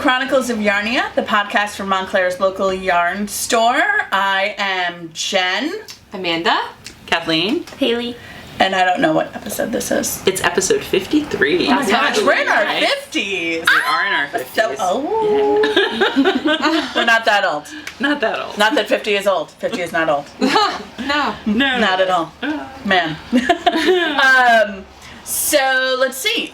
Chronicles of Yarnia, the podcast from Montclair's local yarn store. I am Jen. Amanda. Kathleen. Haley. And I don't know what episode this is. It's episode 53. Oh my gosh, we're in our 50s. We are in our 50s. So old. We're not that old. Not that old. Not that 50 is old. 50 is not old. No. Not at all. Man. So let's see.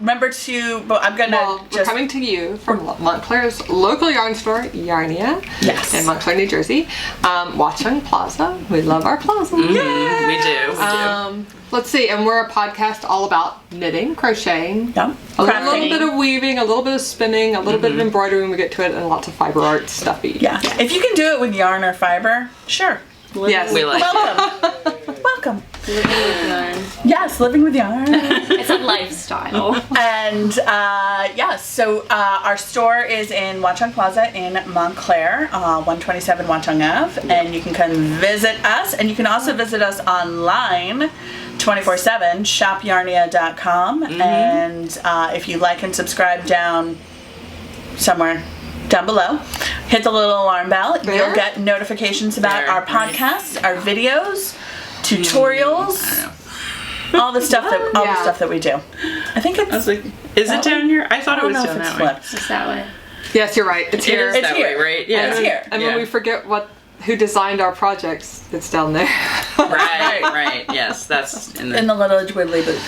Remember to, but I'm gonna we're coming to you from Montclair's local yarn store, Yarnia. Yes. In Montclair, New Jersey. Watchung Plaza. We love our plaza. Mm-hmm. We do. Let's see, and we're a podcast all about knitting, crocheting, Yeah. a little bit of weaving, a little bit of spinning, a little bit of embroidery when we get to it, and lots of fiber art stuffy. Yeah. If you can do it with yarn or fiber, sure. Yes. We like Welcome. Welcome. Living with yarn. Yes, living with yarn. It's a lifestyle. And so our store is in Watchung Plaza in Montclair, 127 Watchung Ave, and you can come visit us, and you can also visit us online 24/7, shopyarnia.com, and if you like and subscribe down somewhere down below, hit the little alarm bell. There? You'll get notifications about our podcasts, our videos, tutorials, all the stuff that we do. I think it's. I was like, is it down here? I thought it was down that way. It's that way. Yes, you're right. It's here. It is that way, right? Yeah. It's here. And when we forget who designed our projects, it's down there. Right. Yes, that's in the little wibbly boot.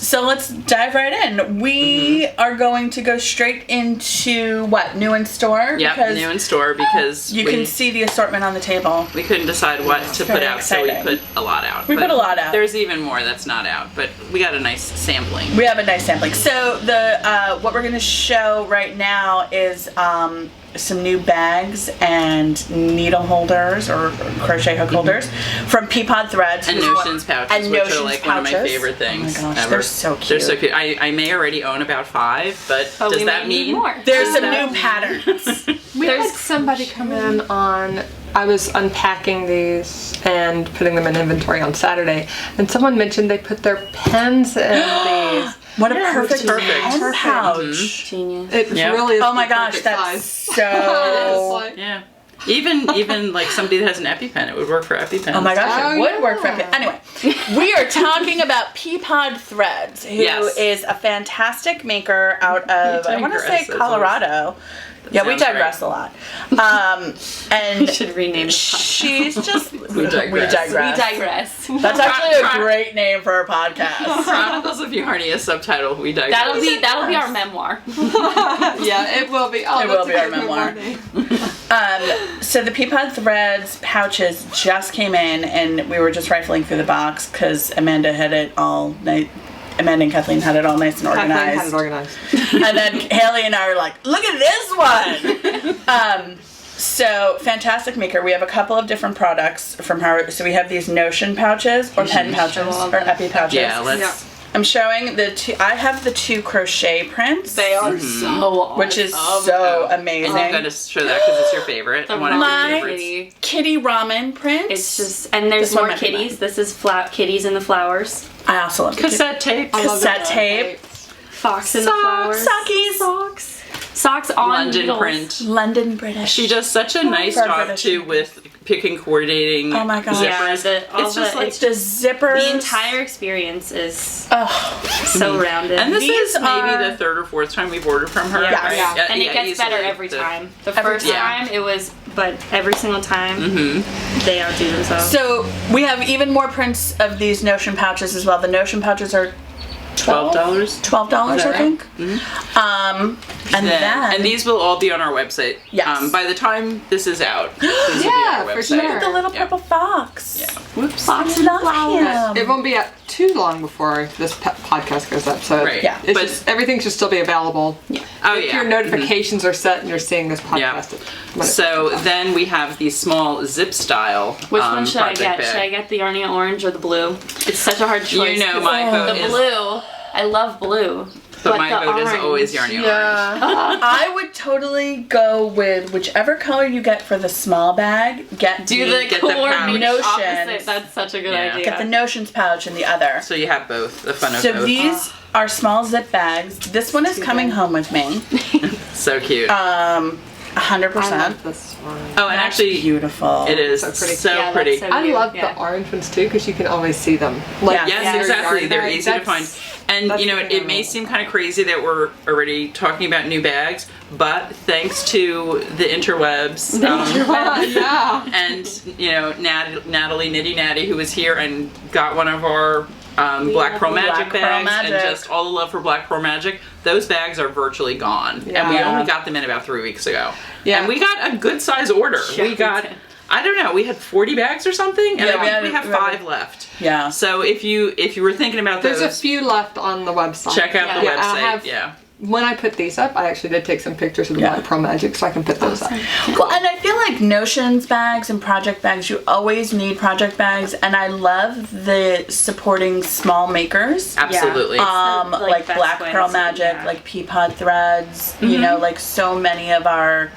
So let's dive right in. We are going to go straight into what? New in store? Yep, new in store because you can see the assortment on the table. We couldn't decide what to put out, exciting. so we put a lot out. We put a lot out. There's even more that's not out, but we got a nice sampling. We have a nice sampling. So the what we're going to show right now is some new bags and needle holders or crochet hook holders from Peapod Threads. And Notions pouches, which are like one of my favorite things oh my gosh, ever. They're so cute. They're so cute. I may already own about 5, but does that mean more? There's some new patterns. We had somebody come in on, I was unpacking these and putting them in inventory on Saturday, and someone mentioned they put their pens in these. What a perfect pen pouch. Genius. It really is. Oh my the gosh, perfect that's size. so... Yeah. Even like somebody that has an EpiPen, it would work for EpiPen. Oh my gosh, Oh, it would work for yeah. Anyway, we are talking about Peapod Threads, who is a fantastic maker out of, I want to say Colorado. Yeah, we digress a lot. And We should rename it. she's just... We digress. That's actually a great name for a podcast. Chronicles of Yarnia, subtitle, We Digress. That'll be our memoir. Yeah, it will be. Oh, It will that's be a our good memoir. name. So the Peapod Threads pouches just came in, and we were just rifling through the box because Amanda had it all night. Amanda and Kathleen had it all nice and organized. Kathleen had it organized. And then Haley and I were like, look at this one! So, fantastic maker. We have a couple of different products from her. So we have these Notion pouches, or pen pouches, or Epi pouches. Yeah, let's... I'm showing I have the 2 crochet prints. They are so awesome. Which is so amazing. I'm going to show that because it's your favorite. One of your favorites. Kitty. Kitty ramen prints. It's just, and there's This one more might be kitties. mine. This is kitties in the flowers. I also love Cassette tape. Cassette tape. Fox in the flowers. Sockies. Socks on London needles. print. London British. She does such a nice For job British. too with picking, coordinating. Oh my gosh. Yeah, zippers. It's just like the zippers. The entire experience is Oh, so rounded. And this These is maybe are- the 3rd or 4th time we've ordered from her. Yeah. Right? Yeah. and it gets easily. better every time. The Every first time. time it was, but every single time they outdo themselves. So we have even more prints of these Notion pouches as well. The Notion pouches are $12. $12, Is that I think. And these will all be on our website. Yes. By the time this is out, these will be on Yeah, our for website. sure. The little Yeah. purple fox. Yeah. Whoops. I love him. It won't be out too long before this podcast goes up, so Right. Yeah. it's But- just, everything should still be available. Yeah. Oh, if yeah. your notifications are set and you're seeing this Yeah. podcast. So then we have these small zip style. Which one should I project get? bag. Should I get the Yarnia orange or the blue? It's such a hard choice. You know 'cause my vote the is blue. I love blue. But my vote is always Yarnia orange. I would totally go with whichever color you get for the small bag. Get the coordinate notions. opposite. That's such a good idea. Get the notions pouch in the other. So you have both. The fun of So both. these are small zip bags. This one is coming home with me. So cute. 100%. I love this one. Oh, and actually, beautiful. it is So pretty. so Yeah, pretty. that's so I cute. love the orange ones too because you can always see them. Like, Yeah. Yes, exactly. yarn They're bag. easy to find. And that's you know, the it thing I may love. seem kind of crazy that we're already talking about new bags, but thanks to the interwebs, Yeah. and you know, Natalie Nitty Natty, who was here and got one of our Black Pearl Magic Black Pearl bags, Magic. and just all the love for Black Pearl Magic. Those bags are virtually gone, and we Yeah. only got them in about 3 weeks ago. Yeah. And we got a good size order. Yeah, we we got. did. I don't know. We had 40 bags or something, and Yeah, I think we have 5 left. Yeah. So if you were thinking about There's those, a few left on the website. check out the Yeah, I website. have- Yeah. When I put these up, I actually did take some pictures of the Yeah. Black Pearl Magic so I can put those up. Well, and I feel like notions bags and project bags, you always need project bags, and I love the supporting small makers. Absolutely. Like best Black way Pearl to- Magic, yeah. like Peapod Threads, you know, like so many of our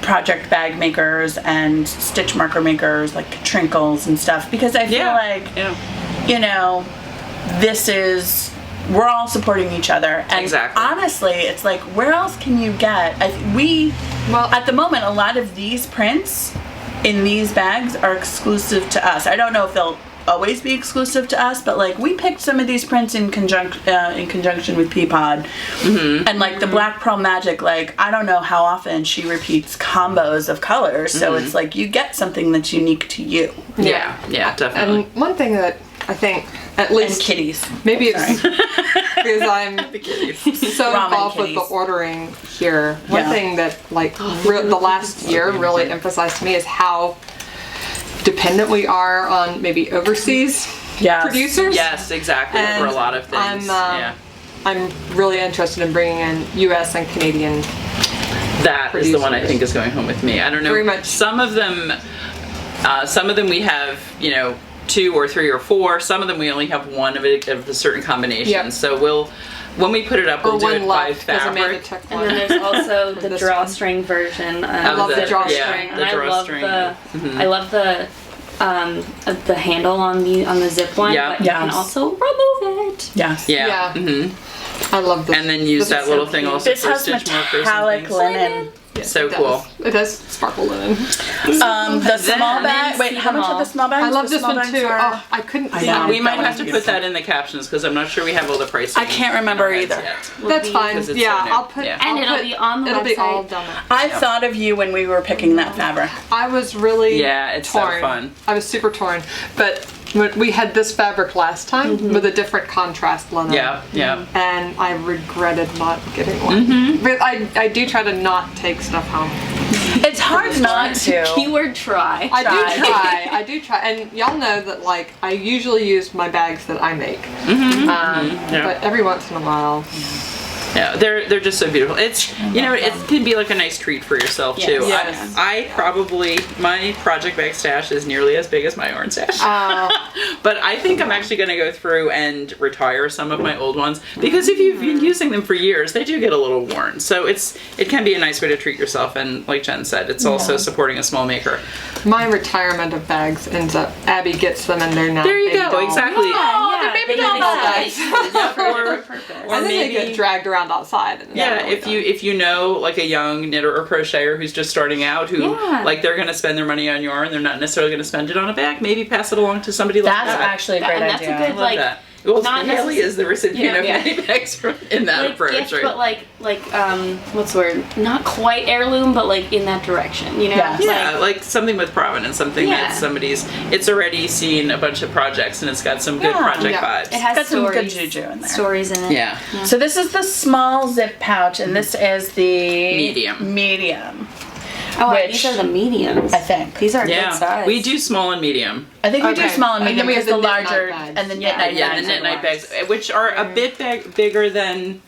project bag makers and stitch marker makers, like Trinkles and stuff, because I feel like, you know, we're all supporting each other. And Exactly. honestly, it's like, where else can you get, at the moment, a lot of these prints in these bags are exclusive to us. I don't know if they'll always be exclusive to us, but like we picked some of these prints in conjunction with Peapod, and like the Black Pearl Magic, like I don't know how often she repeats combos of colors, so it's like you get something that's unique to you. Yeah, definitely. And one thing that I think, at And least kitties. maybe it's because I'm so Ramen involved with the kitties. ordering here. One Yeah. thing that like the last year really emphasized to me is how dependent we are on maybe overseas Yes. producers. Yes, exactly. And For a lot of things. I'm really interested in bringing in U.S. and Canadian. That is the one I producers. think is going home with me. I don't know. Very much. Some of them we have, 2 or 3 or 4. Some of them we only have one of a certain combination. Yep. So when we put it up, we'll do it one by left because Amanda fabric. took And one. then there's also the This drawstring version. I love the drawstring. And the I love drawstring. I love the handle on the zip one. Yeah. But you can Yes. also remove it. Yes. Yeah. Yeah. I love this. And then use This that is little so thing cute. also This for has stitch markers and metallic things. linen. So It cool. does. It does sparkle linen. The small bag. Wait, see how them much are all. the small bags? I love The this small one bags too. are- Oh, I couldn't I see. know. We might That have to one's put that in the captions because I'm not sure we have all the pricing. I can't remember in our heads either. yet. That's fine. Because it's Yeah, so new. I'll put. Yeah. And I'll it'll put- be on the It'll be all website. done. I thought of you when we were picking that fabric. I was really Yeah, it's so torn. fun. I was super torn, but we had this fabric last time with a different contrast linen. Yeah. And I regretted not getting one. But I do try to not take stuff home. It's hard not to. Keyword try. I do try. And y'all know that like I usually use my bags that I make. But every once in a while. Yeah, they're just so beautiful. It's it can be like a nice treat for yourself too. Yes. I probably my project bag stash is nearly as big as my yarn stash. But I think I'm actually going to go through and retire some of my old ones because if you've been using them for years, they do get a little worn. So it can be a nice way to treat yourself. And like Jen said, it's also supporting a small maker. My retirement of bags ends up Abby gets them and they're not. There you baby go. dolls. Exactly. they're baby doll bags. Or And then they get dragged around outside. And yeah, if you know like a young knitter or crocheter who's just starting out, who like they're going to spend their money on yarn, they're not necessarily going to spend it on a bag. Maybe pass it along to somebody like That's that. actually a great And that's idea. a good I love like that. Well, not Haley is the recipient of Yeah. many bags in that like approach, gift, right? but like what's the word? Not quite heirloom, but like in that direction, you know? Yeah. Yeah, like something with provenance, something Yeah. that it's already seen a bunch of projects and it's got some good Yeah. project Yeah. vibes. It has Got some good stories, juju in there. stories in it. Yeah. So this is the small zip pouch, and this is the Medium. Medium, Oh, Which- these are the mediums. I think. These are good Yeah, size. we do small and medium. I think we do Okay. small and And medium then we have because the the knit larger night bags. and the knit night Yeah, bags. the knit are night large. bags, which are a bit bigger than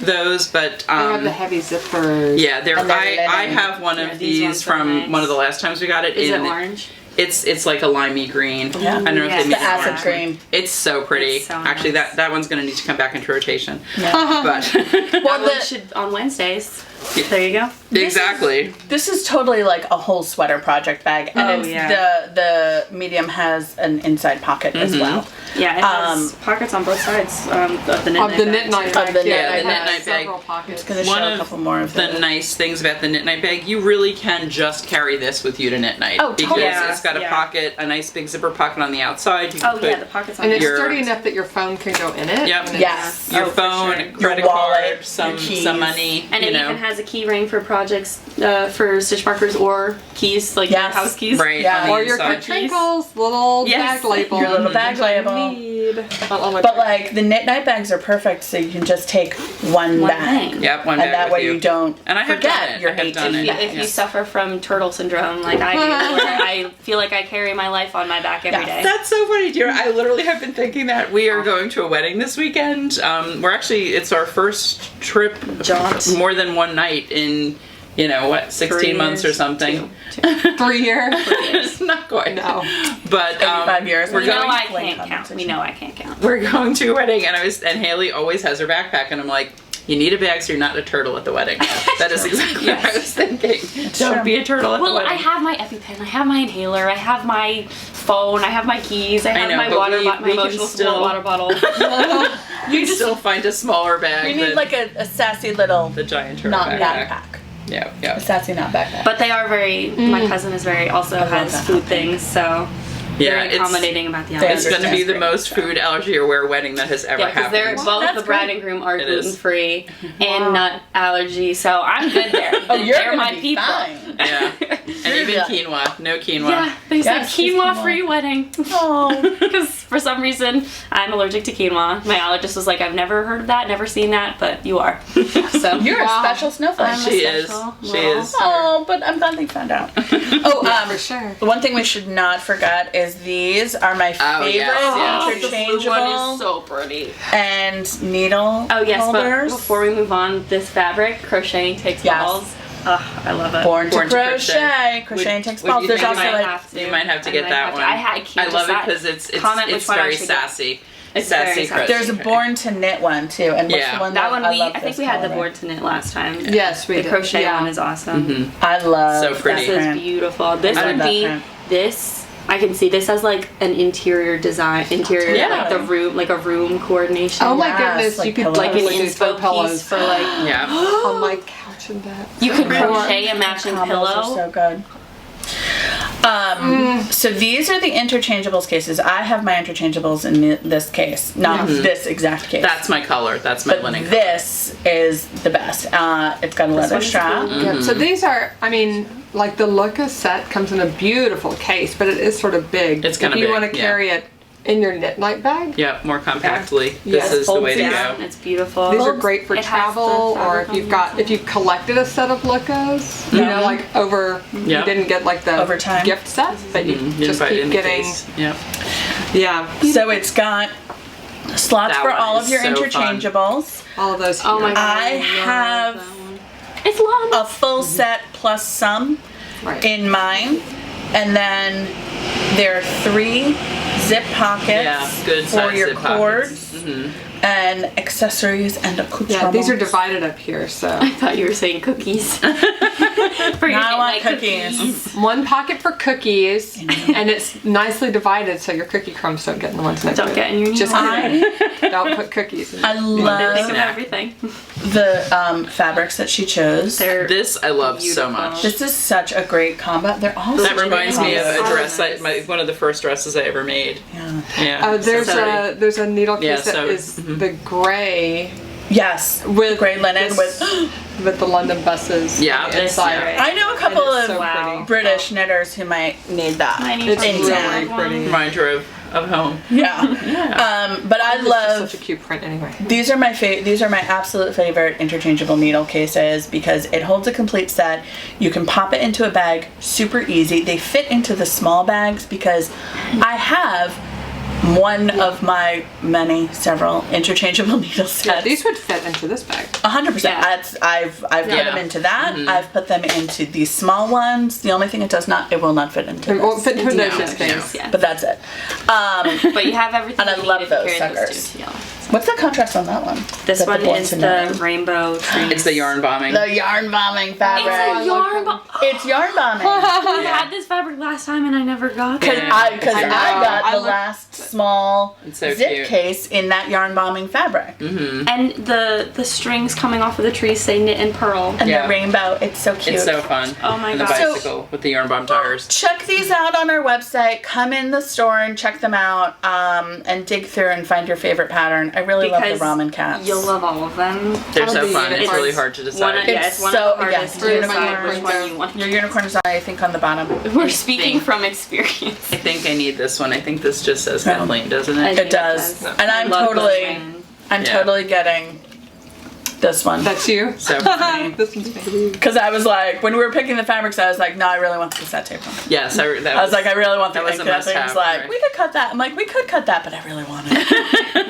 those, but They have the heavy zippers. yeah, they're. And they're I linen. have one Yeah, of these these ones are from nice. one of the last times we got it. Is it in orange? It's like a limey green. Yeah. I don't know if they The made it acid orange. green. It's so pretty. It's so Actually, nice. that one's going to need to come back into rotation. Yeah. But Well, that should on Wednesdays. There you go. exactly. This is totally like a whole sweater project bag, and Oh, it's yeah. the medium has an inside pocket as well. Yeah, it has pockets on both sides of the knit Of the knit bag, night too. bag. Of the knit yeah, night it bag. has several pockets. Gonna One show a of couple more of the those. nice things about the knit night bag, you really can just carry this with you to knit night. Oh, totally. Because Yeah, it's got a yeah. pocket, a nice big zipper pocket on the outside. You can Oh put yeah, the pockets on And it's Your- sturdy enough that your phone can go in it. Yep. And it's- Yes. your Oh, for phone, sure. credit Your wallet, card, some your keys. money, And you it know. even has a key ring for projects for stitch markers or keys, like your Yes. house keys. Right. Yeah. on the Or your inside. crinkles, little Yes. bag label. Your little bag label. Need. But like the knit night bags are perfect, so you can just take one One bag, thing. Yep, one bag and that with way you don't And I have done forget it. your I have 18 done it. bags. If you Yes. suffer from turtle syndrome like I do, where I feel like I carry my life on my back every Yeah. day. That's so funny, dear. I literally have been thinking that we are going to a wedding this weekend. It's our first trip, Jaunt. more than one night in, 16 3 months or years, something. 3 years. It's not quite. No. But 85 years. we're We know going. I Flame can't count. We competition. know I can't count. We're going to a wedding, and Haley always has her backpack, and I'm like, you need a bag so you're not a turtle at the wedding. That is exactly what I was thinking. Don't true. be a turtle at the Well, wedding. I have my EpiPen, I have my inhaler, I have my phone, I have my keys, I have know, my but water, we my can emotional still- support water bottle. You still find a smaller bag You need than like a sassy little the giant turtle not backpack. backpack. Yeah, A yeah. sassy not backpack. But they are very. My cousin is very also love has that food happening. things, so Yeah, very it's- accommodating about the They It's allergies. going to be the Great most stuff. food allergy aware wedding that has ever Yeah, because they're happened. both That's the bride great. and groom are It is. gluten free and nut allergy, so I'm good there. Oh, you're They're gonna my be people. fine. Yeah. And even Yeah. quinoa. No quinoa. Yeah, they said Yes, she's quinoa free wedding. Oh, Because for some reason I'm allergic to quinoa. My allergist was like, I've never heard of that, never seen that, but you are. So you're Wow. a special snowflake. I'm a She is. special She little- is. Oh, but I'm glad they found out. Oh, For sure. the one thing we should not forget is these are my Oh, favorite yes, yes. The blue interchangeable one is so pretty. and needle Oh yes, holders. but before we move on, this fabric, crocheting takes Yes. balls. Ugh, I love it. Born to Born to crochet. Crocheting Would- takes would balls. you There's think also you might like You might have to I get might that have to- one. I can't I love it decide. because it's Comment which it's one I very should get. sassy. It's sassy very sassy. crochet. there's a born to knit one too, and what's Yeah. the one That one I we, love I think this we had the colorway. board to knit last time. Yes, we The did. crochet Yeah. one is awesome. I love So pretty. This that is print. beautiful. This I love would that be print. this. I can see this as like an interior design, Yeah. like the room, like a room coordination. Oh my Yes, goodness, like you could pillows. like an totally do throw inspo pillows piece for like. Yeah. on my couch and bed. You could Or- crochet a matching Combos pillow. are so good. So these are the interchangeables cases. I have my interchangeables in this case, not this exact case. That's my color. That's my but linen color. this is the best. It's got a leather one is strap. cool. Yeah, so these are, I mean, like the Luca set comes in a beautiful case, but it is sort of big. It's kinda If you big, want to yeah. carry it in your knit night bag, Yeah, more compactly. Yes, This is the way to Folds down, go. It's beautiful. these are great for It has travel, the or if fabric you've on if you've collected a set of Lucas, you know, like over, Yeah. you didn't get like the Over time. gift set, but you You just invite keep in the getting, case. Yep. yeah, So it's got slots That for one all is of your so fun. interchangeables. all of those here. Oh my god. I love have that one. It's long. a full set plus some Right. in mine, and then there are 3 zip pockets Yeah, good for size your zip cords pockets. and accessories and accoutrements. Yeah, these are divided up here, so I thought you were saying cookies. For your I want like cookies. one pocket for cookies, and it's nicely divided so your cookie crumbs don't get in the ones next to Don't it. get in your Just knee. kidding. Don't put cookies in. I Think of love everything. the fabrics that she chose. They're This I love so Beautiful. much. This is such a great combo. They're all That such reminds me of a combos. dress, nice. one of the first dresses I ever made. Yeah. Yeah. There's so a there's a needle case Yeah, that so- is the gray Yes, with gray linen this- with. the London buses. Yeah, on the this- inside. yeah. I know a couple And it's of so wow. pretty. British knitters who might need that. I need It's in really town. pretty. Remind her of home. Yeah. But I It's just love such a cute print anyway. these are my these are my absolute favorite interchangeable needle cases because it holds a complete set. You can pop it into a bag super easy. They fit into the small bags because I have one of my several interchangeable needle sets. Yeah, these would fit into this bag. 100%. Yeah. I've put them into that. I've put them into these small ones. The only thing it will not fit into It won't this. fit into No, those things. Yeah. But that's it. But you have everything And I you love need if you those carry those suckers. two. Yeah. What's the contrast on that one? This that one boys is are knitting? the rainbow trees. It's the yarn bombing. The yarn bombing fabric. It's a yarn bomb. It's yarn bombing. I had this fabric last time and I never got Because it. I got I the looked- last small It's so zip cute. case in that yarn bombing fabric. And the strings coming off of the trees say knit and pearl. And Yeah. the rainbow, it's so cute. It's so fun. Oh my and the gosh. bicycle with the yarn bomb tires. Check these out on our website. Come in the store and check them out, and dig through and find your favorite pattern. I really love the ramen cats. You'll love all of them. They're so the fun. It's unicorns. really hard to decide. It's one so- of the hardest yes, to unicorn. decide which one you want. Your unicorn is, I think, on the bottom. We're speaking think- from experience. I think I need this one. I think this just says Oh. Kathleen, doesn't I it? think It does. does. And I'm Love totally, those ones. I'm Yeah. totally getting this one. That's you? So funny. This one's me. Because I was like, when we were picking the fabrics, I was like, no, I really want the cassette tape one. Yes, I I was like, I really want that the was a and Kathleen must-have, was like, right? we could cut that. I'm like, we could cut that, but I really want it.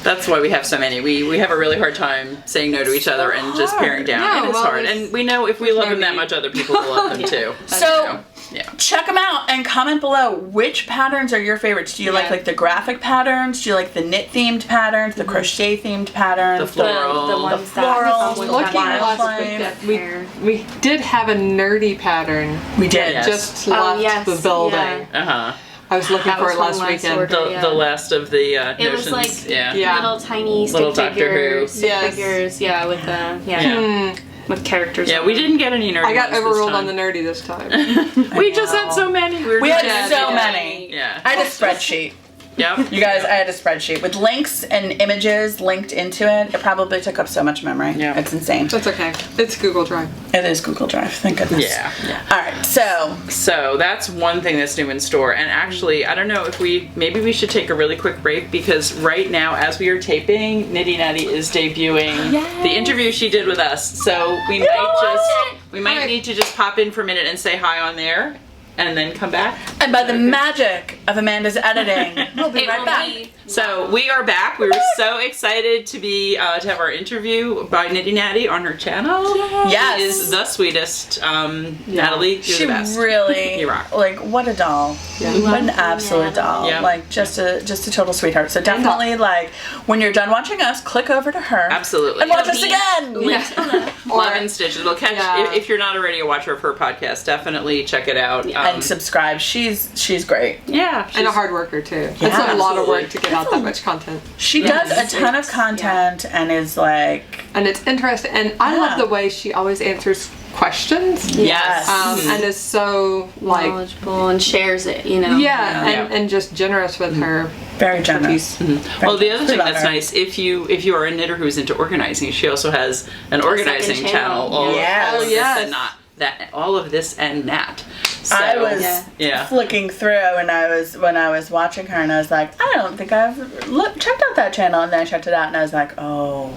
That's why we have so many. We have a really hard time saying no to each other and just paring down. Yeah, it is well, hard. And we know if we love no them that need. much, other people will love them too. So, yeah. check them out and comment below. Which patterns are your favorites? Do you like the graphic patterns? Do you like the knit themed patterns? The crochet themed patterns? The floral. The ones The floral. that come with Looking the last Wildflame. weekend, we did have a nerdy pattern. We did. Yes. Just Oh, left yes, the building. yeah. I was looking That for was it last from last weekend. order. The last of the It notions. was like Yeah. little tiny stick Little Doctor figures, Who. stick Yes. figures, yeah, with the Yeah. with characters. Yeah, on we them. didn't get any nerdy I got ones this overruled time. on the nerdy this time. We just had so many. We had just- so many. Yeah. I had a spreadsheet. Yep. You guys, I had a spreadsheet with links and images linked into it. It probably took up so much memory. Yeah. It's insane. That's okay. It's Google Drive. It is Google Drive, thank goodness. Yeah. All right, so So that's one thing that's new in store. And actually, I don't know if maybe we should take a really quick break because right now, as we are taping, Nitty Natty is debuting the interview she did with us. So we might need to just pop in for a minute and say hi on there. And then come back. and by the magic of Amanda's editing, we'll be It right will back. be- So we are back. We were so excited to be to have our interview by Nitty Natty on her channel. Yes. She is the sweetest. Natalie, you're She the best. really, You rock. like, what a doll. What an absolute doll. Yeah. Like, just a total sweetheart. So definitely, like, when you're done watching us, click over to her. Absolutely. And watch us again. Love and Stitches. We'll catch Yeah. if you're not already a watcher of her podcast. Definitely check it out. And subscribe. She's great. Yeah, And a hard worker too. It's a lot of absolutely. work to get out that much content. She does a ton of content and is like, And it's interesting. And I Yeah. love the way she always answers questions. Yes. And is so like, knowledgeable and shares it, you know. yeah, and just generous with her. very generous. Well, the other We thing love that's her. nice, if you are a knitter who's into organizing, she also has an organizing second channel. channel. All, Yes. all of this Yes. and not that. All of this and that. So, I was yeah. flicking through and when I was watching her and I was like, I don't think I've checked out that channel, and then I checked it out and I was like, oh,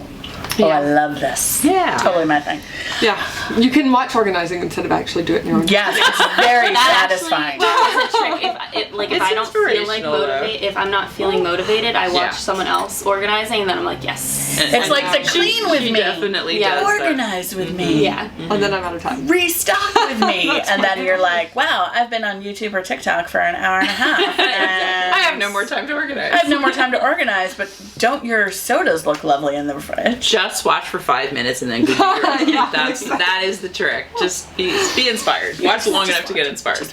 I love this. Yeah. Totally my thing. Yeah, you can watch organizing instead of actually do it in your own. Yes, it's very satisfying. Well, it's a trick. If It's I don't feel like inspirational, though. motivated, if I'm not feeling motivated, I watch Yeah. someone else organizing, and then I'm like, yes. It's like the clean with she me. definitely Yeah. does. that. Organize with me. Yeah. And then I'm out of time. Restock with me. And then you're like, wow, I've been on YouTube or TikTok for an hour and a half. And I have no more time to organize. I have no more time to organize, but don't your sodas look lovely in the fridge? Just watch for 5 minutes and then go do your Yeah, that is the trick. Just be inspired. Watch long enough to get inspired.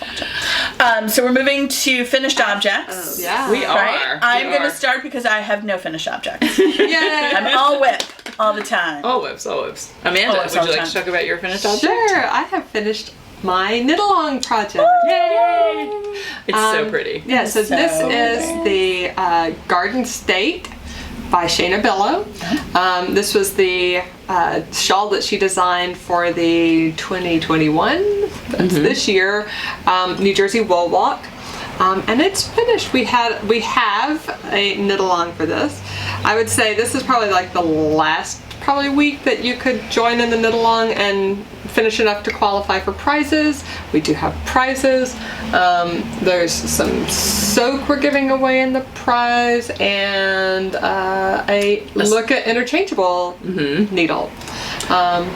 So we're moving to finished objects. Yeah. We are. Right? I'm We going are. to start because I have no finished objects. Yay! I'm all whip all the time. All whips, all whips. Amanda, All whips would all you the like to time. talk about your finished object? Sure, I have finished my knit along project. Yay! It's so pretty. Yeah, so So this is the Garden State by Shaina Bilow. This was the shawl that she designed for the 2021, that's this year, New Jersey Wool Walk. And it's finished. We have a knit along for this. I would say this is probably like the last week that you could join in the knit along and finish enough to qualify for prizes. We do have prizes. There's some soak we're giving away in the prize, and a look at Interchangeable needle.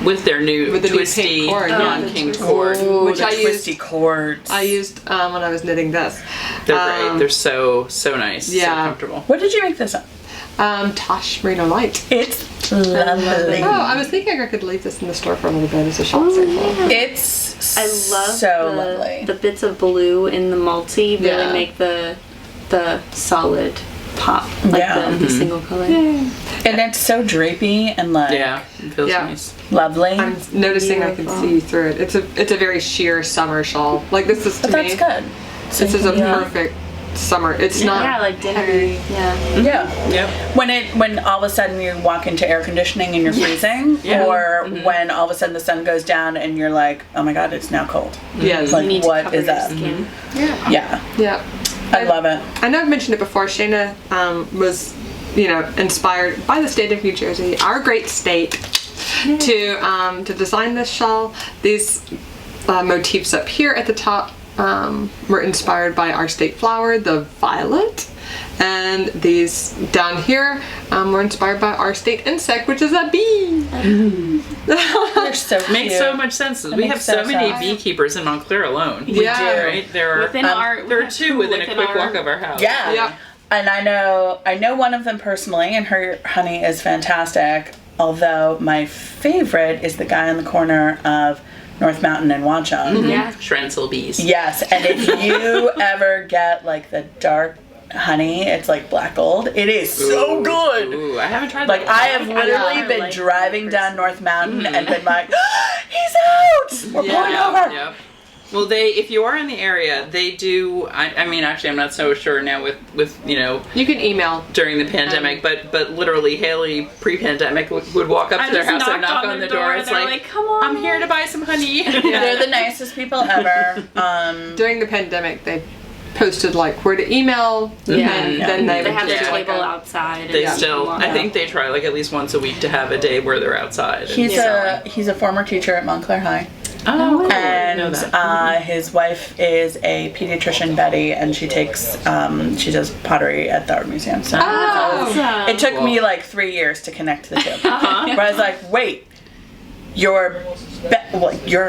With their new twisty cord, non-kinked cord. Which I twisty used, cords. when I was knitting this. They're great. They're so nice. Yeah. So comfortable. What did you make this up? Tosh Merino Light. It's lovely. Oh, I was thinking I could leave this in the store for a little bit as a shop sample. It's I love so lovely. the bits of blue in the multi really Yeah. make the solid pop, like Yeah. the single color. And it's so drapey and like Yeah, it feels Yeah. nice. lovely. I'm noticing I can see through it. It's a very sheer summer shawl. Like this is to But me. that's good. So This is a yeah. perfect summer. It's not Yeah, like dinner. heavy. Yeah. Yeah. Yep. When all of a sudden you walk into air conditioning and you're freezing, Yeah. or when all of a sudden the sun goes down and you're like, oh my god, it's now cold. Yes. Like You need to what cover is your that? skin. Yeah, Yeah. I love it. I know I've mentioned it before. Shaina was, inspired by the state of New Jersey, our great state, to design this shawl. These motifs up here at the top were inspired by our state flower, the violet. And these down here were inspired by our state insect, which is a bee. They're so cute. Makes so much sense. We have makes so so many sense. beekeepers in Montclair alone. Yeah. Right? There are Within our, there are two within a quick our- walk of our house. Yeah. Yeah. And I know one of them personally, and her honey is fantastic. Although my favorite is the guy in the corner of North Mountain and Watchung. Yeah. Schrenzel bees. Yes, and if you ever get like the dark honey, it's like black gold. It is so good. Ooh, I haven't tried Like that. I have literally I been like driving that down North Mountain and been like, he's out. We're pulling over. Yep. Well, if you are in the area, they do. I mean, actually, I'm not so sure now with You can email. during the pandemic, but literally Haley pre-pandemic would walk up I to their just house and knocked knock on on the their door. door, It's they're like, like, "Come on." I'm here to buy some honey. They're the nicest people ever. During the pandemic, they posted like where to email. Yeah. And Yeah. then They have would their do, like, table a- outside. They and still, walk I out. think they try like at least once a week to have a day where they're outside. And He's selling. he's a former teacher at Montclair High. Oh, cool. I know And that. his wife is a pediatrician, Betty, and she does pottery at the art museum. So Awesome. it took me Cool. like 3 years to connect the two. Where I was like, wait, your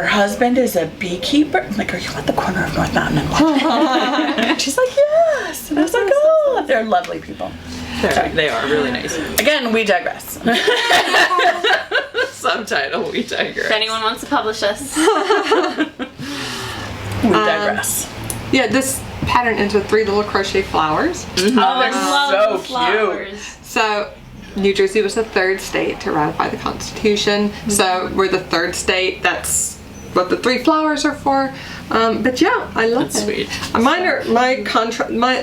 husband is a beekeeper? I'm like, are you at the corner of North Mountain and Watchung? She's like, yes. And I was like, oh, they're lovely people. They are really nice. Again, we digress. Subtitle, we digress. If anyone wants to publish us, We digress. Yeah, this pattern ends with 3 little crochet flowers. Oh, they're love so the cute. flowers. So, New Jersey was the 3rd state to ratify the Constitution. So, we're the 3rd state. That's what the 3 flowers are for. But yeah, I love That's it. sweet.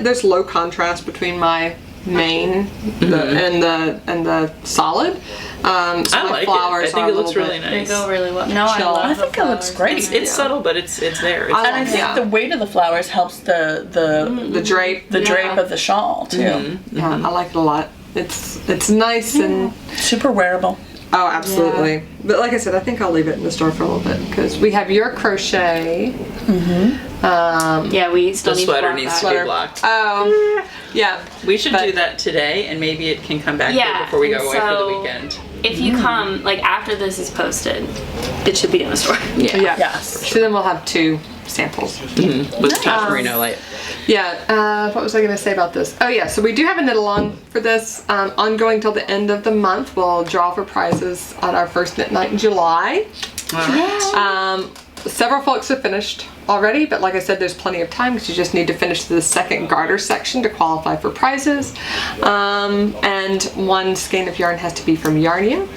There's low contrast between my main and the solid. So I my like flowers it. I think are it a looks little really bit- They nice. go really well. No, Chill. I love I the think it looks flowers. great. It's subtle, but it's there. It's I And I think Yeah. the weight of the flowers helps the The drape. drape of the shawl too. Yeah, I like it a lot. It's nice and Super wearable. oh, absolutely. But like I said, I think I'll leave it in the store for a little bit because we have your crochet. Yeah, we still the need sweater to needs block to that. be blocked. Yeah. We should but- do that today, and maybe it can come back here Yeah, before we go and away for the so- weekend. If you come, like after this is posted, it should be in the store. Yeah. Yes. So then we'll have 2 samples. With Tote Merino light. Yeah. What was I going to say about this? Oh yeah. So we do have a knit along for this, ongoing till the end of the month. We'll draw for prizes on our first knit night in July. Several folks have finished already, but like I said, there's plenty of time because you just need to finish the second garter section to qualify for prizes. And 1 skein of yarn has to be from Yarnia.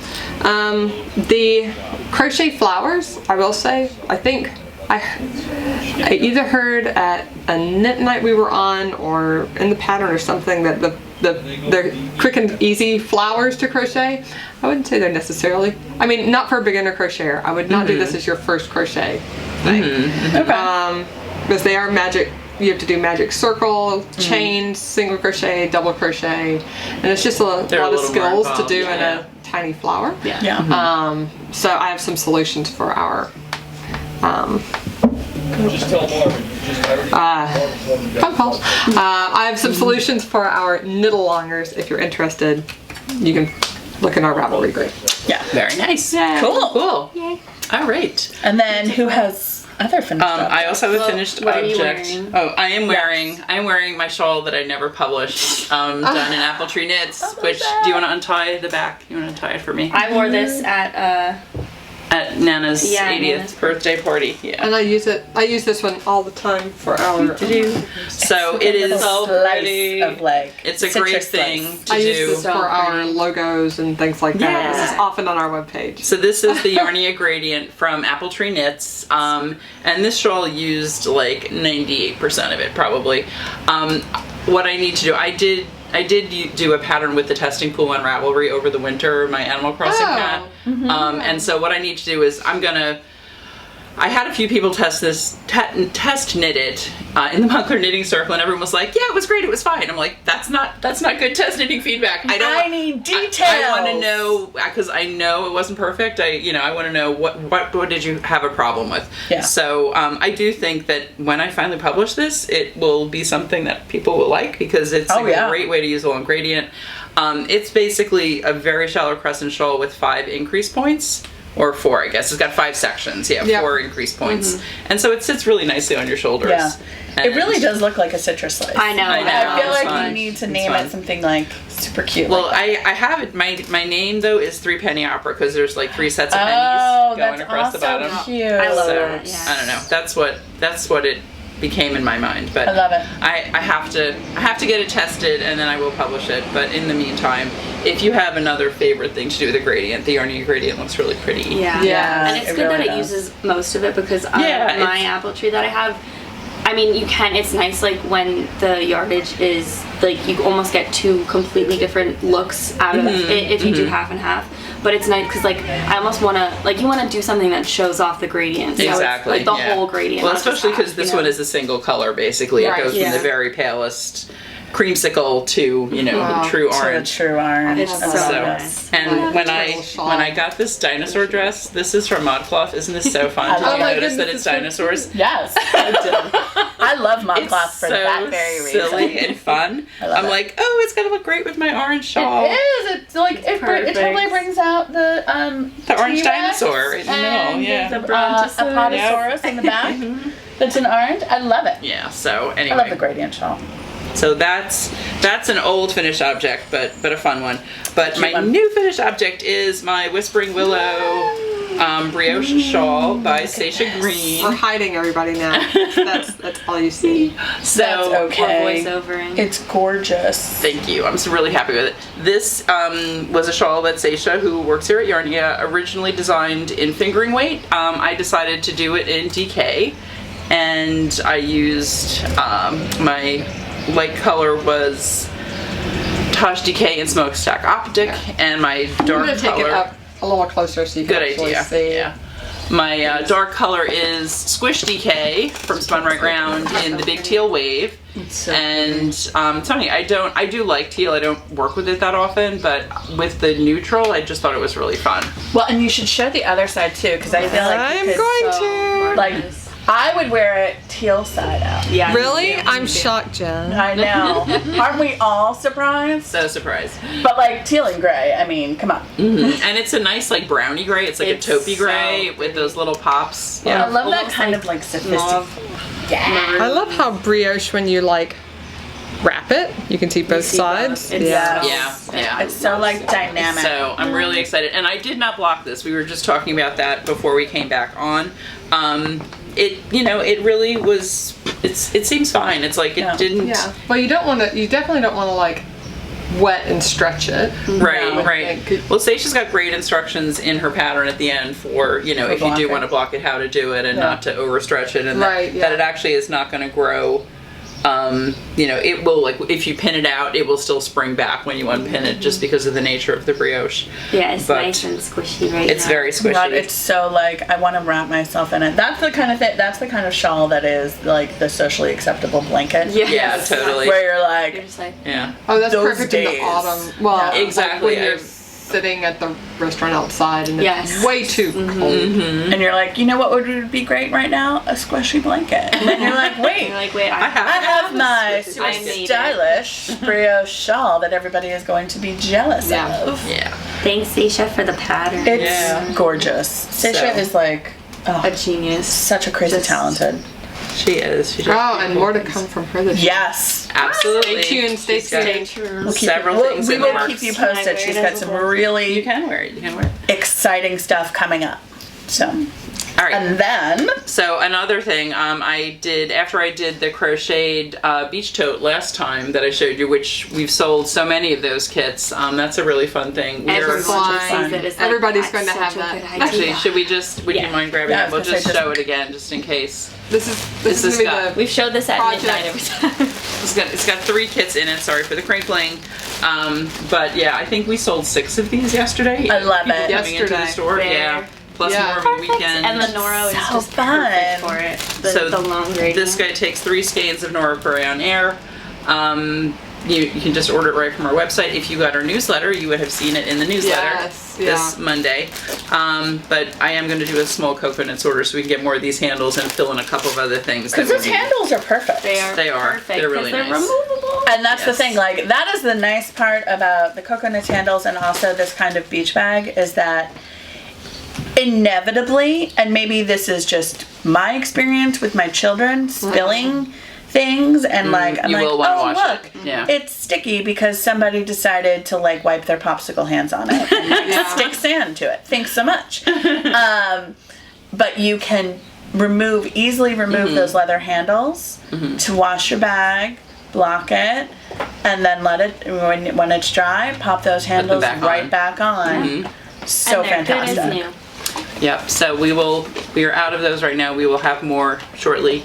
The crochet flowers, I will say, I think I either heard at a knit night we were on or in the pattern or something that they're quick and easy flowers to crochet. I wouldn't say they're necessarily. I mean, not for a beginner crocheter. I would not do this as your first crochet thing. Okay. Because they are magic you have to do magic circle, chain, single crochet, double crochet, and it's just a lot of skills to do in a tiny flower. Yeah. So I have some solutions for our Pokeballs. I have some solutions for our knit-alongers. If you're interested, you can look in our Ravelry group. Yeah. Very nice. Cool. Cool. Yay. All right. And then who has other finished objects? I also have a finished what are you object. wearing? Oh, I'm wearing my shawl that I never published, done in Apple Tree Knits. Which do you want to untie the back? You want to untie it for me? I wore this at Nana's 80th Nana's birthday party. Yeah. And I use this one all the time for our. So it is so pretty. Of like it's a great citrus thing slice. to I use do. this for our logos and things like that. Yeah. This is often on our webpage. So this is the Yarnia gradient from Apple Tree Knits, and this shawl used like 98% of it probably. What I need to do, I did do a pattern with the testing pool on Ravelry over the winter, my Animal Crossing hat. And so what I need to do is I had a few people test knit it in the Montclair knitting circle, and everyone was like, "Yeah, it was great, it was fine." I'm like, "That's not good test knitting feedback. I need details. I want to know, because I know it wasn't perfect. I want to know what did you have a problem with." Yeah. So I do think that when I finally publish this, it will be something that people will like, because it's a great way to use a long gradient. It's basically a very shallow crescent shawl with 5 increase points. Or 4, I guess. It's got 5 sections. Yeah, 4 increase points. And so it sits really nicely on your shoulders. Yeah. And It really does look like a citrus slice. I know. I feel it's like fun. you need to It's name fun. it something like super cute. Well, like that. I have it. My name though is 3 Penny Opera, because there's like 3 sets of Oh, pennies going that's across the also bottom. cute. I love So that. Yeah. I don't know. That's what it became in my mind. But I love it. I have to get it tested, and then I will publish it. But in the meantime, if you have another favorite thing to do with the gradient, the Yarnia gradient looks really pretty. Yeah. Yeah, And it's it good really that does. it uses most of it, because Yeah, my apple tree that I have, I mean, it's nice like when the yardage is like you almost get 2 completely different looks out of it if you do half and half. But it's nice because like I almost want to you want to do something that shows off the gradient. So Exactly. it's, like the whole gradient. Well, not just especially because half, this you know? one is a single color, basically. Right, It goes from the very palest creamsicle to, true orange. True orange. It's I so love nice. it. And when shawl. I got this dinosaur dress, this is from ModCloth. Isn't this so fun? Did Oh you my notice that goodness, it's it's so dinosaurs? Yes, I do. I love It's Montclair for so that very reason. silly and fun. I love I'm it. like, oh, it's gonna look great with my orange shawl. It is. It's like it perfect. totally brings out the orange T-Rex dinosaur in the middle, and yeah. the Brontosaurus. Apatosaurus in the back. That's an orange. I love it. Yeah. So I love the anyway, gradient shawl. so that's an old finished object, but a fun one. But my one. new finished object is my Whispering Willow Brioche Shawl by Saysha We're Greene. hiding everybody now. That's all you see. So That's okay. Or voiceovering. It's gorgeous. thank you. I'm really happy with it. This was a shawl that Saysha, who works here at Yarnia, originally designed in fingering weight. I decided to do it in DK, and I used my light color was Tosh DK and Smokestack Optic, and my I'm dark gonna take color. it up a little closer so you can Good actually idea. see. Yeah. My dark color is Squish DK from Spun Right Round in the Big Teal Wave. And Tony, I do like teal. I don't work with it that often, but with the neutral, I just thought it was really fun. Well, and you should show the other side too, because I feel like I'm you could- going to. like I would wear it teal side out. Yeah. Really? I'm shocked, Jen. I know. Aren't we all surprised? So surprised. But like teal and gray. I mean, come on. And it's a nice like brownie gray. It's like It's a taupey so gray with those little pops. I Yeah. love that Almost kind like of like sophisticated. Mauve. Yeah. I love how brioche, when you like wrap it, you can see both see sides. both. It's Yeah. Yeah. It's so like dynamic. So I'm really excited, and I did not block this. We were just talking about that before we came back on. It really was. It seems fine. It's like it didn't. Yeah. Well, you definitely don't want to like wet and stretch it. Right, No, right. like, Well, Seisha's got great instructions in her pattern at the end for, if you do blocking. want to block it, how to do it and Yeah. not to overstretch it, and Right, that yeah. it actually is not going to grow it will, like, if you pin it out, it will still spring back when you unpin it, just because of the nature of the brioche. Yeah, it's But nice and squishy right It's now. very squishy. God, it's so like I want to wrap myself in it. That's the kind of thing. That's the kind of shawl that is like the socially acceptable blanket. Yeah, totally. Where you're You're like, just like, Yeah. Oh, that's Those perfect in days. the autumn. Well, Yeah. like Exactly. when you're sitting at the restaurant outside and Yes. it's way too cold. and you're like, you know what would be great right now? A squishy blanket. And then you're like, wait, you're like, wait, I have- I have my I super made it. stylish brioche shawl that everybody is going to be jealous Yeah. of. Yeah. Thanks, Saysha, for the pattern. It's Yeah. gorgeous. Saysha So- is like a genius. such a crazy Just- talented. She is. She Oh, and more to come from her this year. Yes. Absolutely. Stay tuned, stay She's got tuned. Several things We in the will works. keep you Can I posted. wear She's it got as a some blanket? You really can wear it. You can wear it. exciting stuff coming up. So, All right. and then So another thing, I did after I did the crocheted beach tote last time that I showed you, which we've sold so many of those kits. That's a really fun thing. Everyone fun. sees it. It's like, Everybody's that's going to have such a that. good idea. Actually, should we just? Would Yeah. you mind grabbing Yeah, I it? was We'll gonna just say, show it again, just in case. This is This gonna be got- the We've showed this at Project. midnight every time. It's got 3 kits in it. Sorry for the crinkling. But yeah, I think we sold 6 of these yesterday. I love People it. coming into the Yesterday. store. Fair. Yeah. Plus Yeah. more over the Perfect. weekend. And the Noro is So just fun. perfect for it. The long gradient. This guy takes 3 skeins of Noro Crayon Air. You can just order it right from our website. If you got our newsletter, you would have seen it in the newsletter Yes, this yeah. Monday. But I am going to do a small coconuts order so we can get more of these handles and fill in a couple of other things. because that those we need. handles are perfect. They are perfect. They're really 'cause they're nice. removable. And that's the Yes. thing, like, that is the nice part about the coconut handles and also this kind of beach bag is that inevitably, and maybe this is just my experience with my children spilling things and like, I'm you like, will wanna oh, wash look, it. Yeah. it's sticky because somebody decided to like wipe their popsicle hands on it and like, Yeah. stick sand to it. Thanks so much. But you can easily remove those leather handles to wash your bag, block it, and then let it, when it's dry, pop those handles back right on. back on. So and they're fantastic. good as new. Yep. So we are out of those right now. We will have more shortly.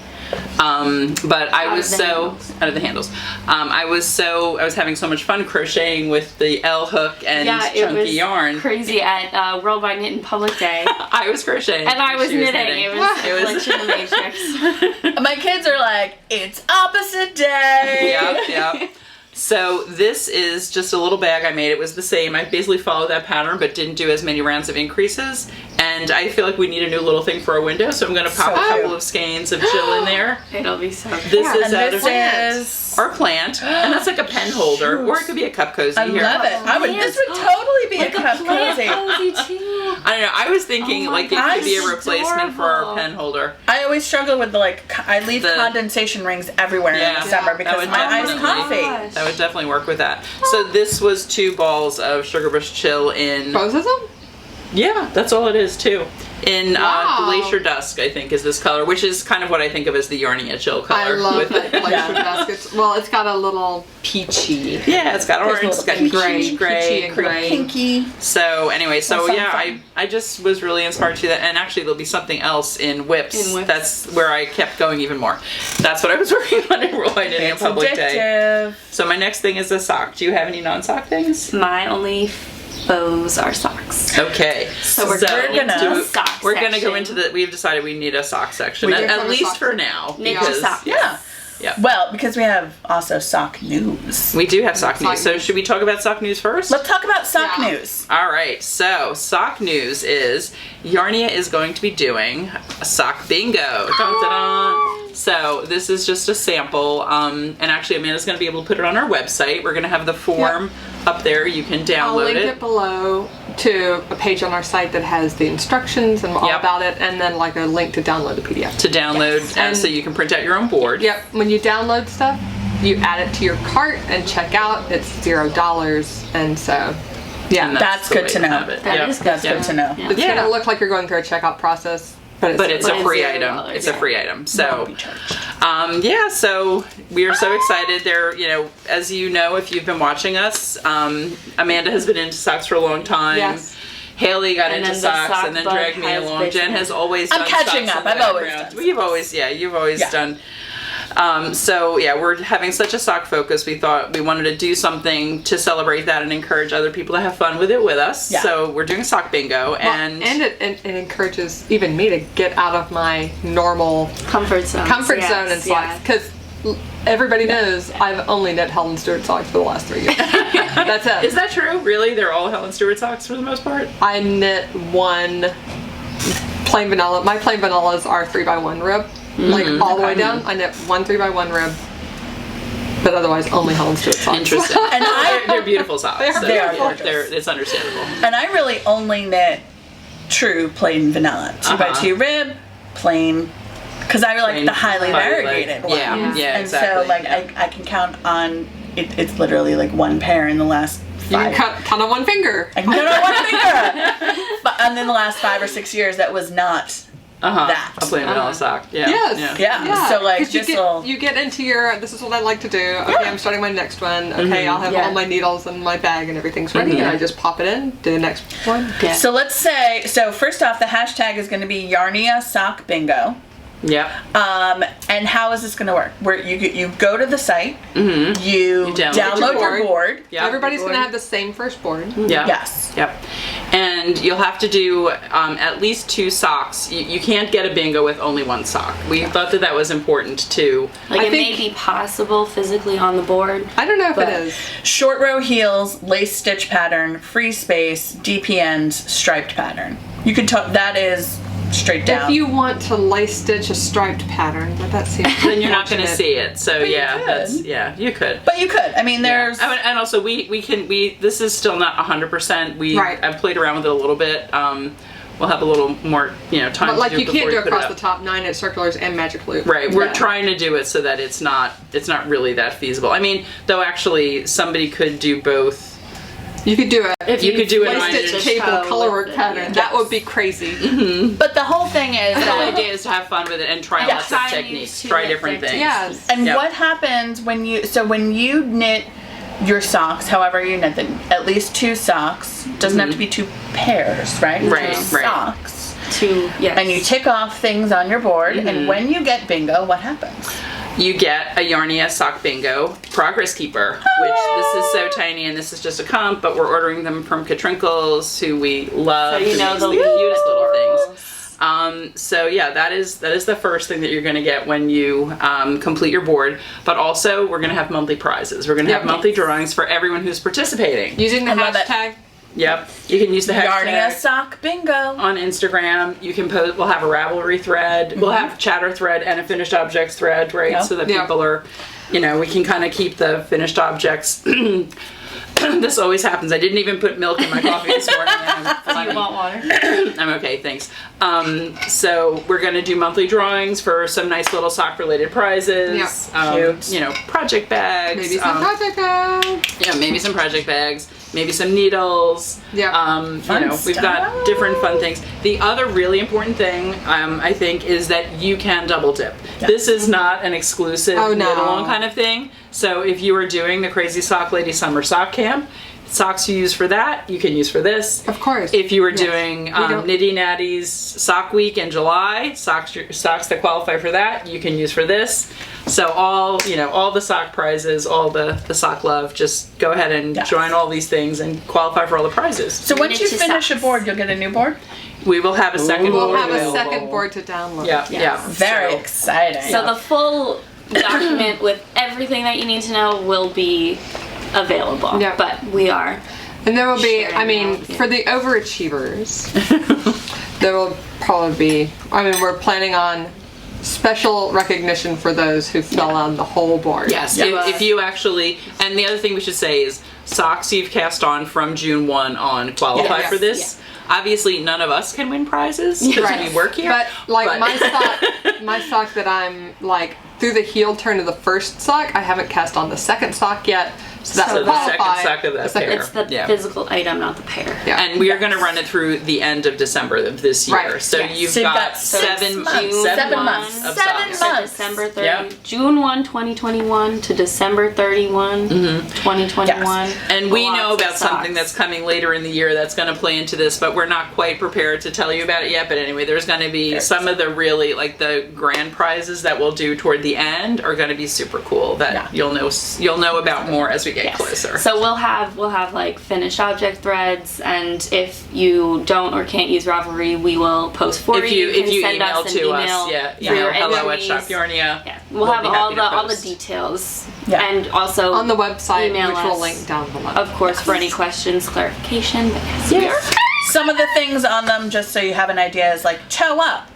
But I was so out of the handles. I was having so much fun crocheting with the L hook and Yeah, it chunky was yarn. crazy at Worldwide Knit and Public Day. I was crocheting And I was She knitting. It was It was- glitch in the matrix. My kids are like, it's opposite day. Yep. So this is just a little bag I made. It was the same. I basically followed that pattern, but didn't do as many rounds of increases. And I feel like we need a new little thing for our window, so I'm going to pop So a couple cute. of skeins of Jill in there. It'll be so good. This is And out this of is, our plant, and that's like a pen holder, or it could be a cup cozy I here. love it. This would totally be like a cup plant cozy. cozy too. I don't know. I was thinking Oh my like it gosh, could be a it's replacement for our adorable. pen holder. I always struggle with I leave The- condensation rings everywhere in Yeah, the summer that because would my iced definitely- coffee. Gosh. That would definitely work with that. So this was 2 balls of Sugar Bush Chill in. Both of them? Yeah, that's all it is too. In Wow. Glacier Dusk, I think is this color, which is kind of what I think of as the Yarnia Chill color. I love with that it. collection baskets. Well, it's got a little peachy. Yeah, it's got orange, it's got peachy, peachy, gray, peachy and gray. Pinky. So anyway, so Fun, yeah, fun. I just was really inspired to that, and actually there'll be something else in Whips. In Whips. That's where I kept going even more. That's what I was working on in Worldwide Knitting It's and Public Day. addictive. So my next thing is a sock. Do you have any non-sock things? My only bows are socks. Okay, So we're gonna into the sock we're gonna go section. into the. We've decided we need a sock section, We at, do have at a least sock for section. now. Knit your because- socks. Yeah. Yeah. Well, because we have also sock news. We do have sock Sock news. So news. should we talk about sock news first? Let's talk about sock Yeah. news. All right. So sock news is Yarnia is going to be doing a sock bingo. Dun, dun, dun. So this is just a sample, and actually Amanda's going to be able to put it on our website. We're going to have the form up there. You can I'll download link it. it below to a page on our site that has the instructions and all Yep. about it, and then like a link to download the PDF. To download, Yes. and And- so you can print out your own board. Yep, when you download stuff, you add it to your cart and check out. It's $0, and so yeah, And That's the good way to know. have it. That Yep. is good. That's Yep. good to know. Yeah. it's Yeah. gonna look like you're going through a checkout process, but But it's a But free it's item. $0, It's a yeah. free item. So, Won't be charged. yeah, so we are so excited. There, as you know, if you've been watching us, Amanda has been into socks for a long time. Yes. Haley got And into then the socks sock and then bug dragged me has along. Jen been- has always I'm done catching socks up. in the I've always background. done You've always Yeah. done. So yeah, we're having such a sock focus. We thought we wanted to do something to celebrate that and encourage other people to have fun with it with us. Yeah. So we're doing sock bingo, And it encourages even me to get out of my normal Comfort zone. zone and socks, because everybody knows I've only knit Helen Stewart socks for the last 3 years. That's it. is that true? Really? They're all Helen Stewart socks for the most part? I knit one plain vanilla. My plain vanillas are 3x1 rib, like all the way down. I knit one 3x1 rib, but otherwise only Helen Stewart socks. Interesting. And they're beautiful socks. They are gorgeous. It's understandable. And I really only knit true plain vanilla. 2x2 rib, plain. Because I like Plain, the highly variegated ones. Yeah, And exactly. so, like, I can count on, it's literally like one pair in the last You 5. can count on one finger. I can count on one finger. But, and in the last 5 or 6 years, that was not that. A plain vanilla sock. Yeah. Yes. Yeah. So, like, 'cause this will... you get into your, this is what I like to do. Okay, I'm starting my next one. Okay, I'll have all my needles and my bag and everything's ready, and I just pop it in, do the next one. Yeah. So let's say, first off, the hashtag is going to be Yarnia Sock Bingo. Yep. And how is this going to work? Where you go to the site, you download your board. Yep. Everybody's going to have the same first board. Yeah. Yes. Yep. And you'll have to do at least 2 socks. You can't get a bingo with only 1 sock. We thought that was important too. Like, I it may think- be possible physically on the board. I don't know if But- it is. Short row heels, lace stitch pattern, free space, DP ends, striped pattern. You could that is straight down. If you want to lace stitch a striped pattern, but that seems Then you're not going to unfortunate. see it. So you yeah, could. you could. But you could. I mean, there's... Yeah. And also we this is still not 100%. Right. I've played around with it a little bit. We'll have a little more, time But like to do you it can't before do you put it across up. the top 9-inch circulars and magic loop. Right, we're Yeah. trying to do it so that it's not really that feasible. I mean, though actually somebody could do both. You could do it. If you could do it lace on stitch your table toe colorwork with it, pattern. yeah. That would be crazy. But the whole thing is The whole that... idea is to have fun with it and try Yeah. lots of Try new techniques, to try knit different things. Yes. And Yep. what happens when you knit your socks, however you knit them, at least 2 socks, doesn't have to be 2 pairs, right? Right, 2 right. socks. Yes. And you tick off things on your board, and when you get bingo, what happens? You get a Yarnia Sock Bingo Progress Keeper, which this is so tiny, and this is just a comp, but we're ordering them from Katrinkles, who we love. So you who know makes the cutest little things. things. So yeah, that is the first thing that you're going to get when you complete your board. But also, we're going to have monthly prizes. We're going to have monthly drawings for everyone who's participating. Using the I love it. hashtag. Yep, you can use the Yarnia hashtag Sock Bingo. on Instagram. You can post. We'll have a Ravelry thread. We'll have chatter thread and a finished objects thread, right? Yep. So that Yep. people are, we can kind of keep the finished objects. This always happens. I didn't even put milk in my coffee this morning. Do you want water? I'm okay, thanks. So we're gonna do monthly drawings for some nice little sock-related prizes. Cute. Project bags. Maybe some project bags. Yeah, maybe some project bags. Maybe some needles. Yeah. We've got different fun things. The other really important thing, I think, is that you can double dip. Yeah. This is not an exclusive Oh, no. knit-along kind of thing. So if you are doing the Crazy Sock Lady Summer Sock Camp, socks you use for that, you can use for this. Of course. If you were Yes. doing don't- Nitty Natty's Sock Week in July, socks that qualify for that, you can use for this. So all the sock prizes, all the sock love, just go ahead and Yes. join all these things and qualify for all the prizes. So once Knit you your finish a socks. board, you'll get a new board? We will have a second We'll board have a available. second board to download. Yeah. Very So- exciting. So the full document with everything that you need to know will be available. Yeah. But we are. And there will be, Sharing out, yeah. for the overachievers, there will probably be, we're planning on special recognition for those who fill out the whole board. Yes, Yeah. if you actually, and the other thing we should say is socks you've cast on from June 1 on qualify Yes. for this. Obviously, none of us can win prizes because Right. we work here. But my sock that I'm like through the heel turn of the first sock, I haven't cast on the second sock yet. So that So would the second qualify. sock of that The second- pair. It's the Yeah. physical item, not the pair. Yeah. And we are going to run it through the end of December of this year. Right. So Yes. you've So you've got got 7 months. 7 months. of 7 socks. months. December 30, Yep. June 1, 2021 to December 31, 2021. And we Lots know of about something socks. that's coming later in the year that's going to play into this, but we're not quite prepared to tell you about it yet. But anyway, there's going to be some of the really, like the grand prizes that we'll do toward the end are going to be super cool that you'll know about more as we get closer. So we'll have like finished object threads, and if you don't or can't use Ravelry, we will post for if you. you can send email us an to email us, for your hello at entries. Shop Yarnia. Yeah, we'll have be all happy to the post. details, Yeah. and also On the website, email which us, we'll link down below. of course, for any questions, clarification. But yes, we are. Some of the things on them, just so you have an idea, is like toe up,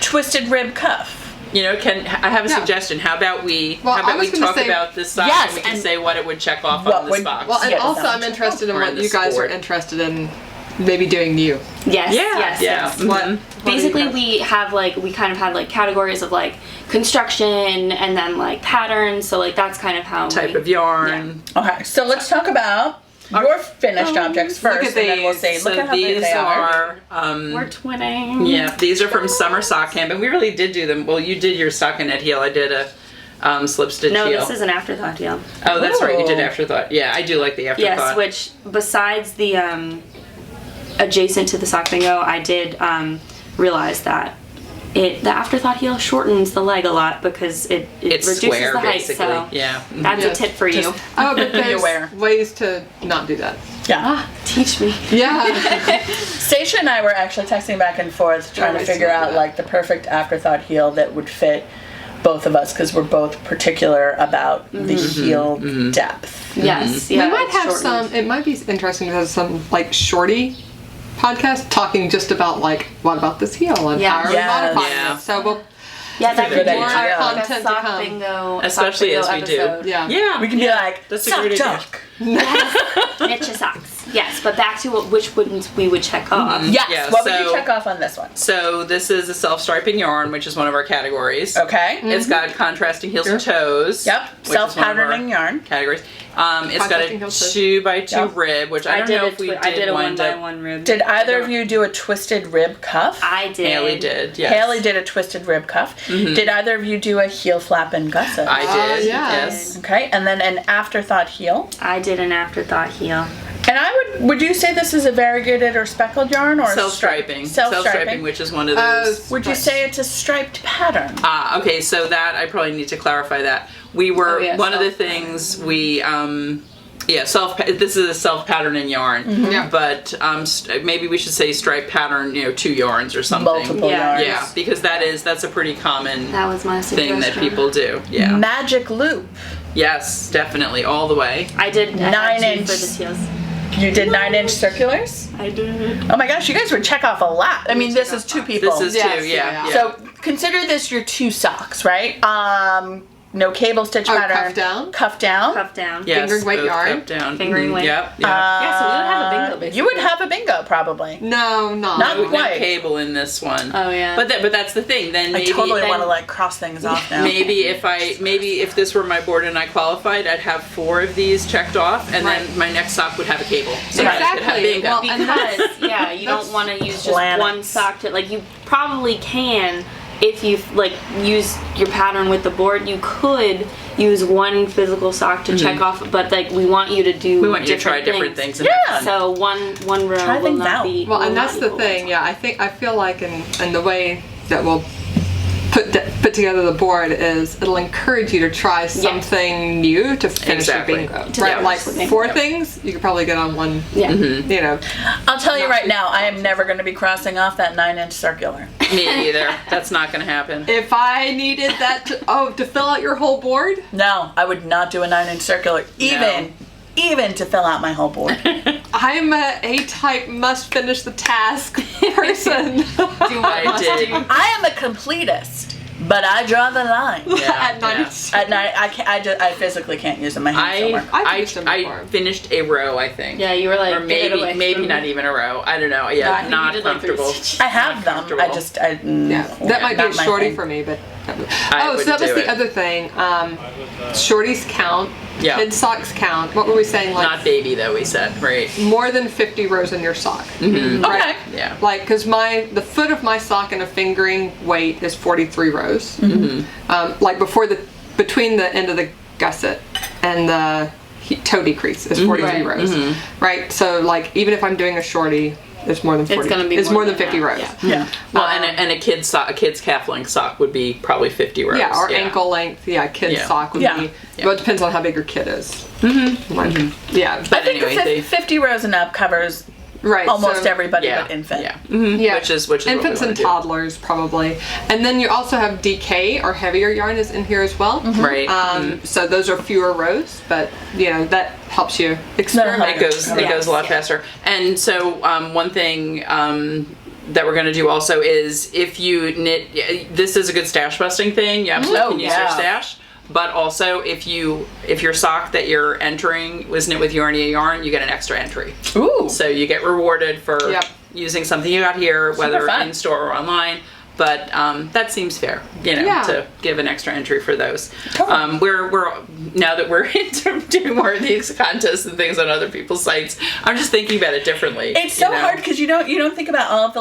twisted rib cuff. You know, I have a Yeah. suggestion? How about we Well, I was gonna talk say- about this sock Yes, and we can and say what it would check off what on this would- box. Well, and Yeah, also that I'm would interested in Or what in the you guys are sport. interested in maybe doing new. Yes, yeah, yes, yeah. yes. Mhm. What Basically, we kind of had like categories of like construction and then like patterns. So like that's kind of how Type of yarn. Okay, so let's talk about your finished objects look first, at and then we'll these. say, look So at how big these they are. we're twinning. Yeah, these are from Summer Sock Camp, and we really did do them. Well, you did your stockinette heel. I did a slip stitch No, heel. this is an afterthought deal. Oh, that's right. You did Ooh. Afterthought. Yeah, I do like the Afterthought. Yes, which besides the adjacent to the sock bingo, I did realize that the afterthought heel shortens the leg a lot because it It's reduces square, the height. basically. So Yeah. that's Yes. a tip for you. Oh, but there's aware. ways to not do that. Yeah. Teach me. Yeah. Stacia and I were actually texting back and forth trying to Always figure love out that. like the perfect afterthought heel that would fit both of us because we're both particular about the heel depth. Yes. We Yeah, might it's have shortened. some, it might be interesting to have some like shorty podcast talking just about like, what about this heel and Yeah. how are we Yes. modifying Yeah. it? So we'll, Yeah, that Good could be idea. more Yeah. Content to sock come. bingo, Especially sock as bingo we do. episode. yeah. Yeah. We can be like, That's a sock great idea. talk. Knit your socks. Yes, but back to which wouldn't we would check off. Yes. Yeah, What would you so- check off on this one? So this is a self-striping yarn, which is one of our categories. Okay. It's got contrasting heels and toes. Yep. which is one of our Self-patterning yarn. categories. It's got Contrasting a heels, toes. 2x2 Yep. rib, which I don't know if we did I did a wind up. 1x1 rib. Did either of you do a twisted rib cuff? I did. Haley did. Yes. Haley did a twisted rib cuff. Did either of you do a heel flap and gusset? I did. yeah. Yes. Okay, and then an afterthought heel. I did an afterthought heel. And would you say this is a variegated or speckled yarn or Self-striping. Self-striping. Which is one of those. Would you say it's a striped pattern? Okay, so that I probably need to clarify that. We were Oh, yeah, one of the self-pattern. things we this is a self pattern in yarn. Yeah. But maybe we should say stripe pattern, 2 yarns or something. Multiple Yeah. yarns. Yeah, because that's a pretty common That was my suggestion. thing that people do. Yeah. Magic loop. Yes, definitely, all the way. I did 9 2 inch. for the heels. You did 9-inch circulars? I did. Oh my gosh, you guys would check off a lot. I mean, this is 2 people. This is Yes, 2, yeah. So consider this your 2 socks, right? No cable stitch Oh, pattern. cuff down? Cuff down. Cuff down. Yes, Fingering weight both yarn. cup down. Fingering weight. Yep. Yeah, so we would have a bingo, basically. You would have a bingo probably. No, Not No quite. cable in this one. Oh, yeah. But that's the thing. Then I maybe totally then- want to like cross things off now. Maybe if this were my board and I qualified, I'd have 4 of these checked off, and Right. then my next sock would have a cable, so that I could have Exactly. bingo. Well, and that's- Because, yeah, you don't want to use just planets. one sock to, like, you probably can, if you, like, use your pattern with the board, you could use one physical sock to check off, but, like, we want you to do we want you to try different things. And have fun. So one row Try will things not out. be. Well, will and not that's the equal thing. one. Yeah, I feel like in the way that we'll put together the board is it'll encourage you to try something new to finish Exactly. your bingo. To Right, finish like the bingo. 4 things you could probably get on one. Yeah. You know, I'll tell you right now, I am never going to be crossing off that 9-inch circular. Me either. That's not going to happen. if I needed that to fill out your whole board, No, I would not do a 9-inch circular, even to fill out my whole board. I'm a A-type must finish the task person. I did. I am a completist, but I draw the line. Yeah, At 9 yeah. At night, I physically can't use my hands somewhere. I finished them I before. finished a row, I think. Yeah, you were like, Or "Get it away maybe from not me." even a row. I don't know. No, I Yeah, think not you did, like, 3 comfortable. stitches. I have them. comfortable. Yeah, that might be not a my shorty thing. for me, but I so would that was do the it. other thing. Shorties count Yeah. Kid socks count. What were we saying? Like Not baby though, we said, right? more than 50 rows in your sock. Mm-hmm. Right? Okay. Yeah. Like, because the foot of my sock and a fingering weight is 43 rows. Like between the end of the gusset and the tote crease is 43 Right. rows. Right? So like, even if I'm doing a shorty, it's more than 40. It's gonna be It's more more than than 50 that, rows. yeah. Yeah. Well, and a kid's calf length sock would be probably 50 rows. Yeah, or ankle length. Yeah, kid's Yeah. sock would Yeah. be. Yeah. Well, it depends on how big your kid is. Yeah. But I think anyway, the they, 50 rows and up covers Right. almost so- everybody yeah, but infant. yeah. Yeah. Which is infants what we and wanna do. toddlers probably, and then you also have DK or heavier yarn is in here as well. Right. So those are fewer rows, but that helps you experiment. It goes a lot faster. And so one thing that we're going to do also is if you knit, this is a good stash busting thing. You absolutely can use your yeah. stash. But also if your sock that you're entering was knit with Yarnia yarn, you get an extra entry. Ooh. So you get rewarded for Yep. using something you got here, whether fun. in store or online. But that seems fair, Yeah. to give an extra entry for those. Totally. We're now that we're into doing more of these contests and things on other people's sites, I'm just thinking about it differently. It's so hard because you don't think about all of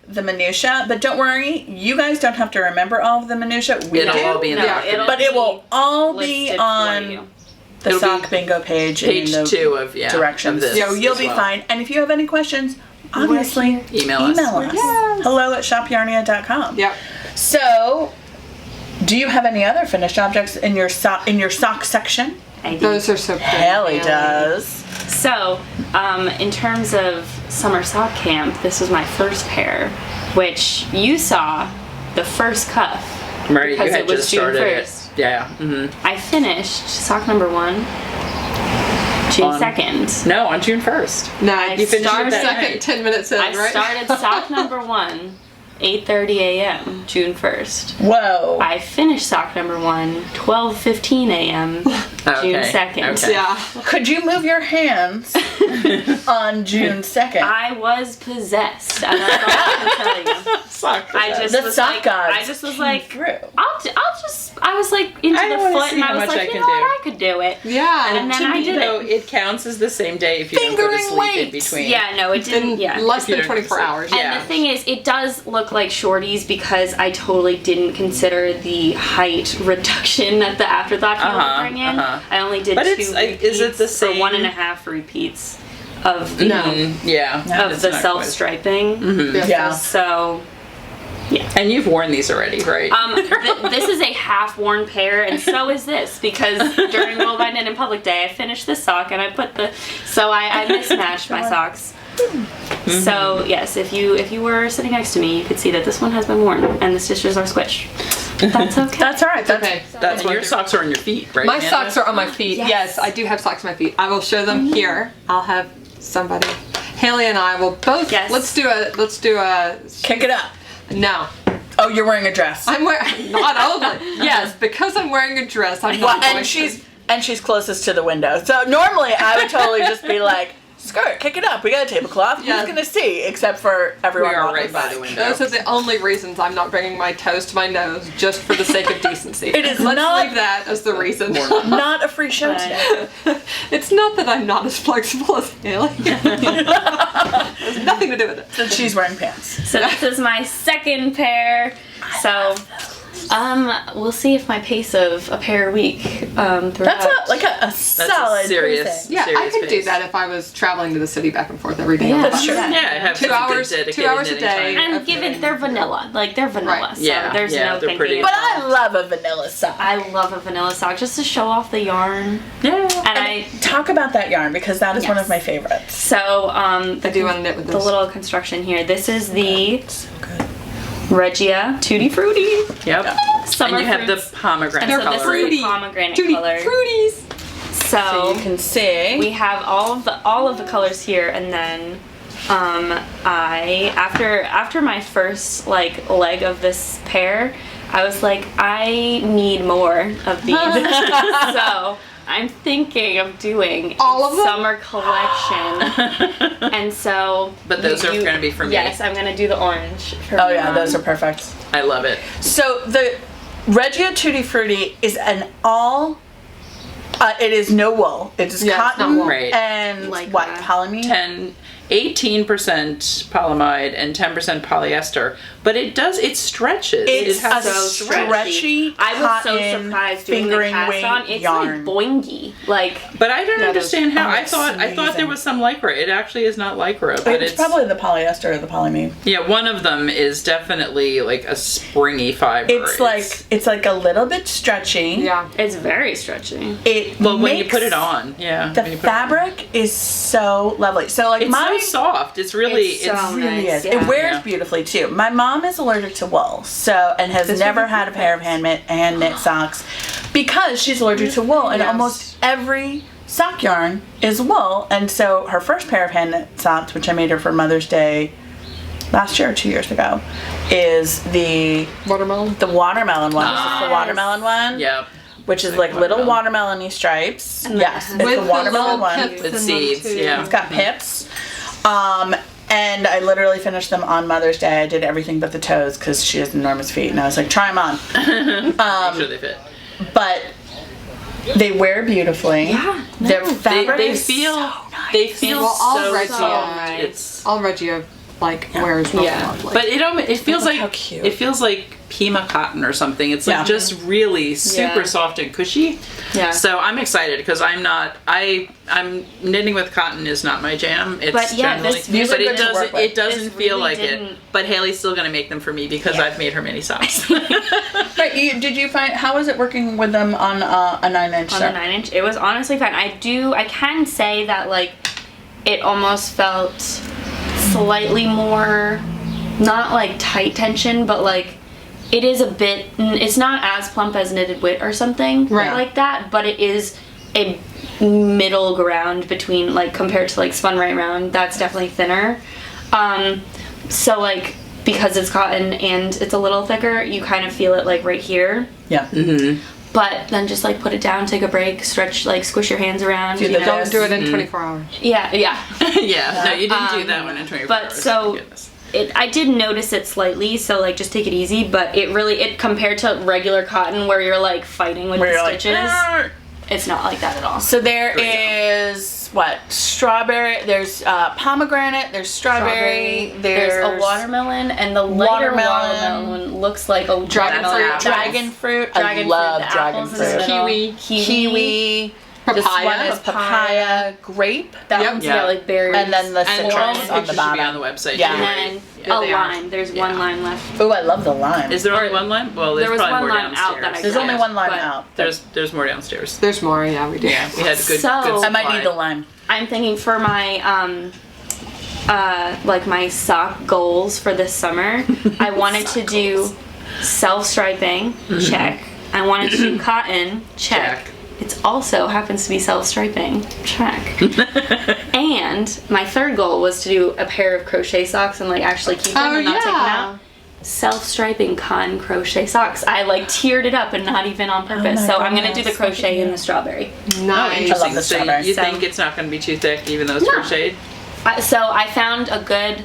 the minutia, but don't worry, you guys don't have to remember all of the minutia. We It'll do, all be in the No, document. it'll but it will all be listed for on you. the It'll sock be bingo page Page in the 2 of directions. of this So you'll as be well. fine. And if you have any questions, obviously Email us. Yes. hello@shopyarnia.com. Yep. So, do you have any other finished objects in your sock section? I do. Those are so pretty. Haley does. So, in terms of summer sock camp, this was my first pair, which you saw the first cuff. Right, you because had it was just June started 1st. it. Yeah. Mm-hmm. I finished sock number 1 June On- 2nd. No, on June 1st. No, I you finished started- the second 10 minutes in, I right? started sock number 1, 8:30 a.m., June 1st. Whoa. I finished sock number 1, 12:15 a.m., June Okay, 2nd. okay. Yeah. Could you move your hands on June 2nd? I was possessed, and that's all I can tell you. Sock I just The was sock like, gods I just was came like, through. I was like into I the wanna foot, see and I how was much I like, can you know do. what, I could do it. Yeah. And then to I me, did though, it. it counts as the same day if you don't go to Fingering sleep in weights. between. Yeah, no, it didn't. in Yeah. less you than don't 24 sleep. hours. Yeah. And the thing is, it does look like shorties because I totally didn't consider the height reduction at the afterthought field Uh-huh, bring in. uh-huh. I only did But 2 it's, repeats is it the same? or 1.5 repeats of the Yeah. of it's the not self quite- striping. Yeah. So And you've worn these already, right? this is a half-worn pair, and so is this, because during World Wide Knit in Public Day, I finished this sock and I put I mismatched my socks. So yes, if you were sitting next to me, you could see that this one has been worn and the stitches are squished. That's okay. That's all right. That's Okay. That's what your socks are on your feet, right? My Amanda? socks are on my feet. Yes. I do have socks on my feet. I will show them here. I'll have somebody. Haley and I will both. Yes. Let's do a. Kick it up. No. Oh, you're wearing a dress. I'm wearing. Not only. Yes, because I'm wearing a dress. I'm Well, not going and she's closest to the window. So normally I would totally just be like, skirt, kick it up. We got a tablecloth. Yeah. Who's gonna see? Except for everyone We are walking right by by. the window. Those are the only reasons I'm not bringing my toes to my nose, just for the sake of decency. It is Let's not- leave that as the reason. Not a free show today. It's not that I'm not as flexible as Haley. It has nothing to do with it. That she's wearing pants. So this is my second pair. So we'll see if my pace of a pair a week throughout. That's a solid serious- pacing. Yeah, I Serious could do pace. that if I was traveling to the city back and forth every day. Yeah, on the That's bus. true. Yeah, I have 2 such a good hours- dedicated 2 hours a knitting day. time. And given they're vanilla, like they're vanilla, Right. so Yeah, there's yeah, no they're thinking. pretty. But I love a vanilla sock. I love a vanilla sock just to show off the yarn. Yeah. And Talk about that yarn because that is one Yes. of my favorites. so I do want to knit with the this. little construction here. This is the So good. Regia Tutti Frutti Yep. summer And you have fruits. the pomegranate And so color. this fruity. is the pomegranate Tutti color. Fruities. So So you can see. we have all of the colors here, and then I after my first leg of this pair, I was like, I need more of these. So I'm thinking of doing All of a them? summer collection. And so But those are gonna be for me. Yes, I'm gonna do the orange for Oh my yeah, mom. those are perfect. I love it. So the Regia Tutti Frutti is an all It is no wool. It's Yeah, it's not cotton wool. Right. and Like what, that. polyamide? 18% polyamide and 10% polyester, but it stretches. It's it has a So stretchy I was so cotton surprised doing the fingering cast weight on. It's yarn. like boingy. Like, But I don't understand how. I it's thought there amazing. was some lycra. It actually is not lycra, but It's probably the polyester or the polyamide. yeah. One of them is definitely like a springy fiber. It's like a little bit stretchy. Yeah. it's very stretchy. It well when you makes put it on, yeah. the when you put it on. fabric is so lovely. So like It's my so soft. It's really It's so really nice, is. It yeah. wears Yeah. beautifully too. My mom is allergic to wool, and has This never would be had a pair of hand knit socks because she's allergic to wool, and Yes. almost every sock yarn is wool. And so her first pair of hand knit socks, which I made her for Mother's Day last year or 2 years ago, is the Watermelon. watermelon one. This is the Yes. watermelon one. Yep. Which is like little watermelon-y stripes. And Yes, the- it's the watermelon one. pips With in them, seeds, too. yeah. It's got pips. And I literally finished them on Mother's Day. I did everything but the toes because she has enormous feet. And I was like, try them on. Make sure they fit. But they wear beautifully. Yeah. Their fabric They is feel so nice. they feel Well, all so Regia- soft. nice. It's All Regia like wears most Yeah. lovely. but it feels Look like how cute. it feels like Pima cotton or something. It's like Yeah. just really super Yeah. soft and cushy. Yeah. So I'm excited because I'm knitting with cotton is not my jam. It's But yeah, generally, this These are but good it to doesn't work with. it doesn't This feel really like it. didn't- But Haley's still gonna make them for me because I've made her many socks. Right, did you find, how was it working with them on a 9-inch? On the 9-inch, it was honestly fine. I can say that like it almost felt slightly more, not like tight tension, but like it is a bit, it's not as plump as knitted wit or something Right. like that, but it is a middle ground between, like, compared to like spun right round, that's definitely thinner. So like because it's cotton and it's a little thicker, you kind of feel it like right here. Yeah. But then just like put it down, take a break, stretch, like squish your hands around. Do you the know? Don't do it in 24 hours. Yeah, yeah. yeah, no, you didn't do that one in 24 But hours. so Thank goodness. I did notice it slightly, so like just take it easy. But it compared to regular cotton where you're like fighting with Where the you're like, stitches, "Arr!" it's not like that at all. So there is what? Strawberry. There's pomegranate. There's strawberry. There's a watermelon, and the lighter watermelon looks like a Dragon watermelon. fruit. Dragon fruit. I Dragon fruit, love the dragon apples in the fruit. middle. Kiwi. This Papaya. one is papaya, grape, That Yep. one's Yeah. got like berries. and then the And citrus all on the the pictures should be on bottom. the website. Yeah. too, and right? then Yeah, a they are. lime. There's one lime left. Oh, I love the lime. Is there only one line? Well, there's There was probably one more line out downstairs. that I There's only Yeah, one lime but- out. There's more downstairs. There's more, yeah, we do. Yeah, we had good. So- good I might supply. need the lime. I'm thinking for my like my sock goals for this summer, I wanted to do self-striping, check. I wanted to do cotton, check. Check. It also happens to be self-striping, check. And my third goal was to do a pair of crochet socks and like actually keep them Oh, and not take them yeah. out. Self-striping cotton crochet socks. I like tiered it up and not even on purpose. my So I'm gonna do the goodness, crochet in the strawberry. Oh, Nice. interesting. the So strawberry. you So- think it's not going to be too thick, even though it's No. crocheted? So I found a good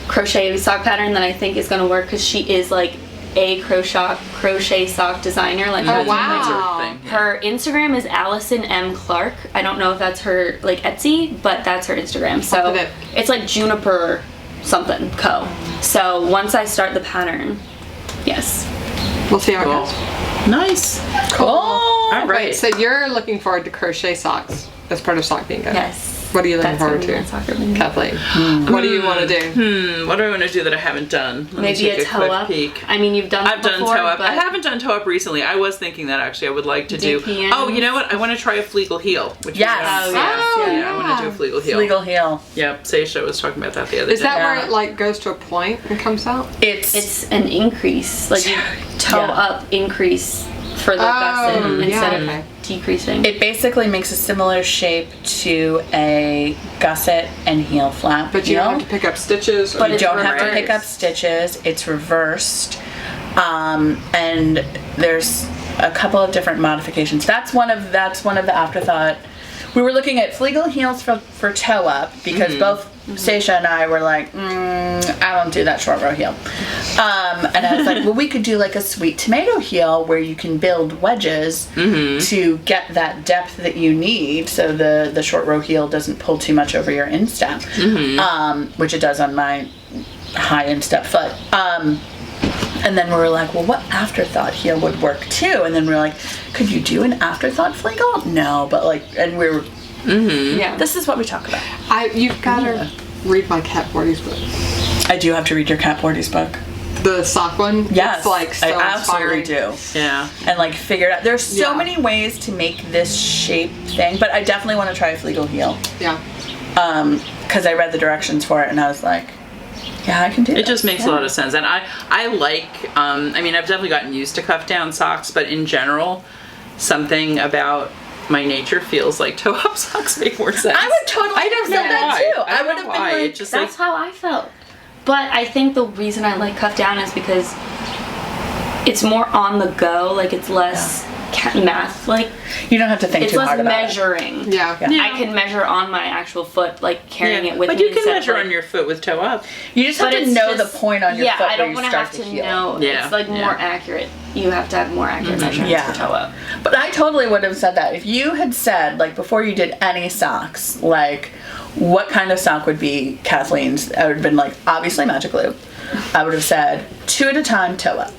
crochet sock pattern that I think is gonna work because she is like a crochet sock designer. Like Oh, her, wow. Thing. her Instagram is Allison M. Clark. I don't know if that's her like Etsy, but that's her Instagram. So put it. it's like Juniper something co. So once I start the pattern, yes. We'll see how it Cool. goes. Nice. Cool. All Right, right. so you're looking forward to crochet socks as part of Sock Bingo. Yes. What are you looking That's forward gonna be to, my soccer bingo. Kathleen? What do you want to do? What do I want to do that I haven't done? Let me Maybe take a toe quick up. peek. I mean, you've done I've it done before, toe up. but I haven't done toe up recently. I was thinking that actually I would like to do. DPN. Oh, you know what? I want to try a fleagle heel. Which Yes. is- Oh, yes. Oh, yeah, I want to do a fleagle heel. Legal heel. Yep, Saysha was talking about that the other Is day. that Yeah. where it like goes to a point and comes out? It's an increase, like you toe Yeah. up increase for the gusset yeah, instead of okay. decreasing. it basically makes a similar shape to a gusset and heel flap. But you heel. don't have to pick up stitches. But you it's don't have to pick up reversed. stitches. It's reversed, and there's a couple of different modifications. That's one of the afterthought. We were looking at fleagle heels for toe up because both Saysha and I were like, I don't do that short row heel. And I was like, well, we could do like a sweet tomato heel where you can build wedges to get that depth that you need, so the short row heel doesn't pull too much over your instep, which it does on my high instep foot. And then we were like, well, what afterthought heel would work too? And then we were like, could you do an afterthought flagel? No, but like, and we were, Yeah. this is what we talk about. You've got to read my Cat Bordy's book. I do have to read your Cat Bordy's book. The sock one? Yes, It's like so I absolutely inspiring. do. Yeah. And like figure it out. There's so Yeah. many ways to make this shape thing, but I definitely want to try a flagel heel. Yeah. Because I read the directions for it and I was like, yeah, I can do It just makes a lot of sense. And I like, I mean, I've definitely gotten used to cuff down socks, but in general, something about my nature feels like toe-up socks make more sense. I would totally have said that too. I would have been like, It just That's how I felt. But I think the reason I like cuff down is because it's more on the go. Like it's less math. Like you don't have to think it's too less hard about it. measuring. Yeah. I can measure on my actual foot, like carrying it with me. But you can instead of, measure like- on your foot with toe up. You just have But to it's know just- the point on your yeah, foot I don't where want you to start have to to heel. know. Yeah, It's like yeah. more accurate. You have to have more accurate measurements Yeah. for toe up. But I totally would have said that. If you had said, like, before you did any socks, like, what kind of sock would be Kathleen's, I would have been like, obviously Magic Glue. I would have said, 2 at a time, toe up.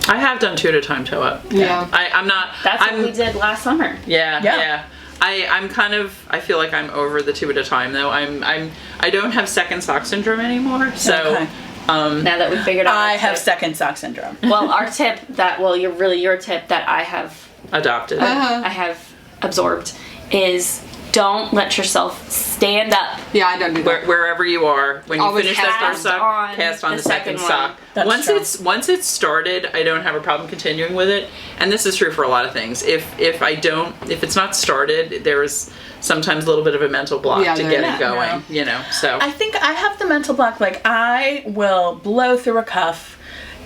I have done 2 at a time toe up. Yeah. I'm not. That's I'm, what we did last summer. Yeah, Yeah. yeah. I'm kind of. I feel like I'm over the 2 at a time though. I don't have second sock syndrome anymore. So. Okay. Now that we figured out, I our have tip. second sock syndrome. Well, our tip your tip that I have Adopted. I have absorbed is don't let yourself stand up. Yeah, I don't do that. Wherever you are, when you Always finish that cast first sock, on cast on the the second second sock. one. That's Once it's started, I don't have a problem continuing with it, and this is true for a lot of things. If it's not started, there's sometimes a little bit of a mental block Yeah, to there get is. it going. No. You know, so I think I have the mental block. Like, I will blow through a cuff,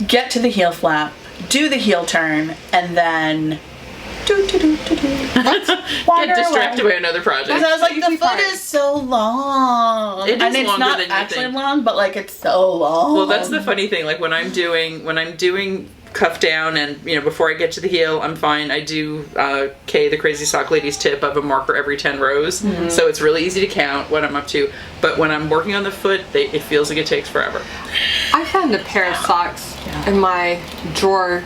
get to the heel flap, do the heel turn, and then wander get distracted away. by another project. Because I was like, the Easy foot part. is so long. It is and it's longer not than you actually think. long, but like it's so long. Well, that's the funny thing. Like when I'm doing cuff down, and before I get to the heel, I'm fine. I do Kay the Crazy Sock Lady's tip of a marker every 10 rows, so it's really easy to count what I'm up to. But when I'm working on the foot, it feels like it takes forever. I found a pair of socks in my drawer,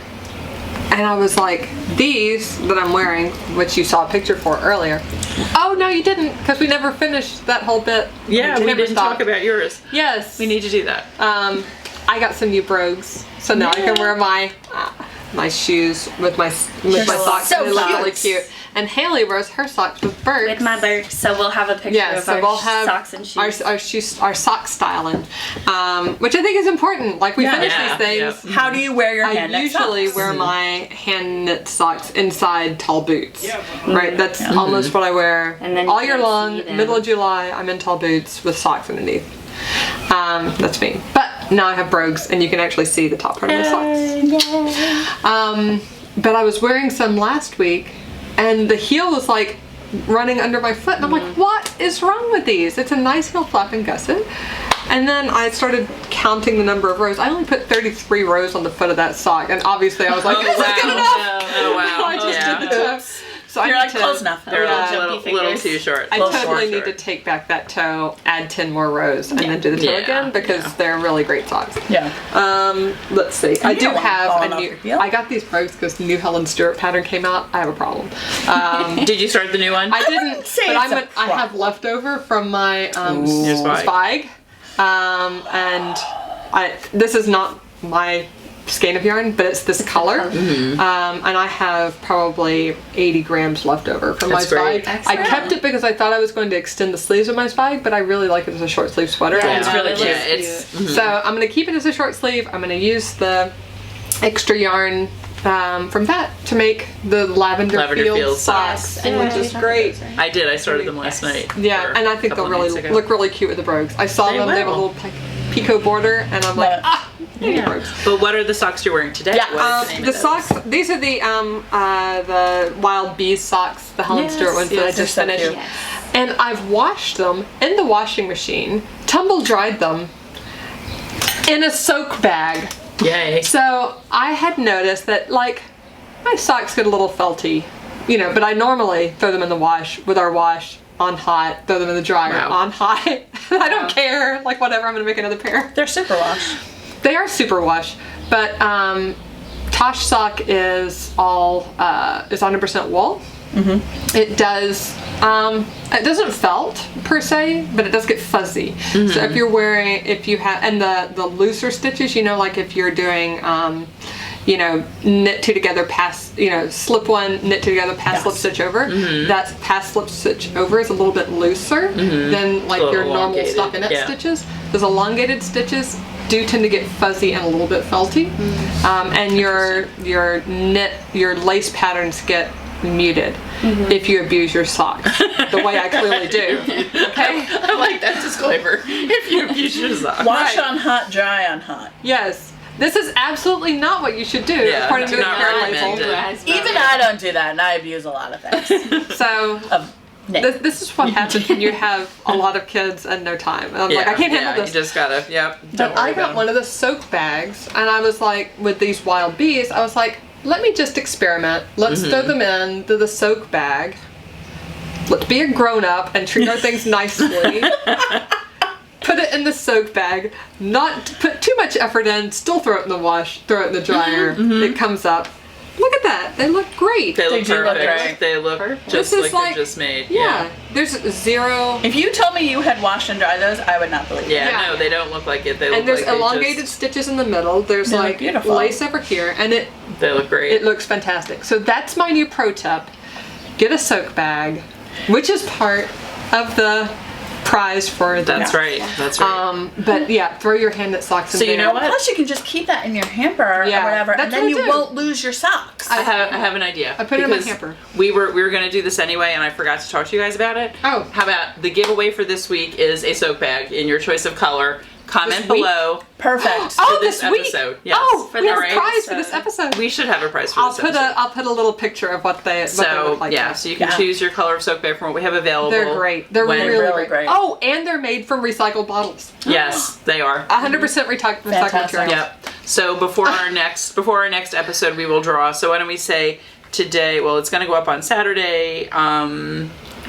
and I was like, these that I'm wearing, which you saw a picture for earlier. Oh, no, you didn't, because we never finished that whole bit. Yeah, we never didn't stopped. talk about yours. Yes. We need to do that. I got some new brogues, so now I can wear my shoes with my socks. so They look really cute. cute. And Haley wears her socks with birds. With my bird, so we'll have a picture Yeah, of so our we'll have socks and shoes. our sock styling, which I think is important. Like we finish Yeah, these things. yeah. How do you wear your I hand knit usually socks? wear my hand knit socks inside tall boots. Right, that's almost what I wear And then all you year can long. see them. Middle of July, I'm in tall boots with socks underneath. That's me. But now I have brogues, and you can actually see the top part of the socks. But I was wearing some last week, and the heel was like running under my foot, and I'm like, what is wrong with these? It's a nice heel flap and gusset. And then I started counting the number of rows. I only put 33 rows on the foot of that sock, and obviously I was like, this is good enough. Oh wow. I just Yeah. did the toe. So You're I like, need close to, enough. They're Yeah. a little fingers. too short. I Little totally short. need to take back that toe, add 10 more rows, and then do the toe Yeah. again, because they're really great socks. Yeah. Let's see. I you do don't want have falling a off new. your heel. I got these brogues because the new Helen Stewart pattern came out. I have a problem. Did you start the new one? I didn't, say but it's a I have problem. leftover from my Your spike, and this is not my skein of yarn, but it's this color, and I have probably 80 grams left over from That's my great. spike. I kept it because I thought I was going to extend the sleeves of my spike, but I really like it as a short sleeve sweater. Yeah, and it's really it cute. looks It's So I'm going to keep it as a short sleeve. I'm going to use the extra yarn from that to make the lavender field field socks, socks. and which is great. I did. I started them last night. Yeah, or and I think a they'll couple nights really ago. look really cute with the brogues. I saw They them; they have a will. little picot border, and I'm like, Yeah. need brogues. But what are the socks you're wearing today? Yeah, What is the name The of those? socks. These are the wild bees socks, the Helen Yes, Stewart ones that I yes, just they're so finished. cute. And I've washed them in the washing machine, tumble dried them in a soak bag. Yay. So I had noticed that, like, my socks get a little felty, you know, but I normally throw them in the wash with our wash on hot, throw them in the dryer on hot. I don't care, like, whatever, I'm gonna make another pair. They're super wash. They are super wash, but Tosh sock is all is 100% wool. Mm-hmm. It doesn't felt per se, but it does get fuzzy. Mm-hmm. So if you're wearing, and the looser stitches, you know, like if you're doing, you know, knit two together, slip one, knit two together, slip stitch over. Mm-hmm. That pass slip stitch over is a little bit looser than like your normal stockinette stitches. Those elongated stitches do tend to get fuzzy and a little bit felty, and your lace patterns get muted if you abuse your socks the way I clearly do. Okay, I like that disclaimer. If you abuse your socks, wash on hot, dry on hot. Yes, this is absolutely not what you should do according to the care label. Even I don't do that, and I abuse a lot of things. So. This is what happens when you have a lot of kids and no time. And I'm like, I can't handle this. You just gotta, But I got one of the soak bags, and I was like, with these wild bees, I was like, let me just experiment. Let's throw them into the soak bag. Let's be a grown-up and treat our things nicely. Put it in the soak bag, not put too much effort in, still throw it in the wash, throw it in the dryer. It comes up. Look at that. They look great. They look do perfect. Look great. They look just like they're just made. Yeah. There's zero. If you told me you had washed and dried those, I would not believe it. No, they don't look like it. They look there's like elongated stitches in the middle. There's like beautiful. Lace over here, and they look great. It looks fantastic. So that's my new pro tip. Get a soak bag, which is part of the prize for the right. That's right. But yeah, throw your hand knit socks in there. So you know what? Plus you can just keep that in your hamper or whatever, and then you won't lose your socks. I have an idea. I put it in my hamper. We were going to do this anyway, and I forgot to talk to you guys about it. Oh. How about the giveaway for this week is a soak bag in your choice of color. Comment below. Perfect. For this episode. Yes. Oh, we have a prize for this episode. We should have a prize for this episode. I'll put a little picture of what they look like. So you can choose your color of soak bag from what we have available. They're great. They're really great. Oh, and they're made from recycled bottles. Yes, they are. 100% recycled materials. Yep. So before our next episode, we will draw. So why don't we say today? Well, it's going to go up on Saturday.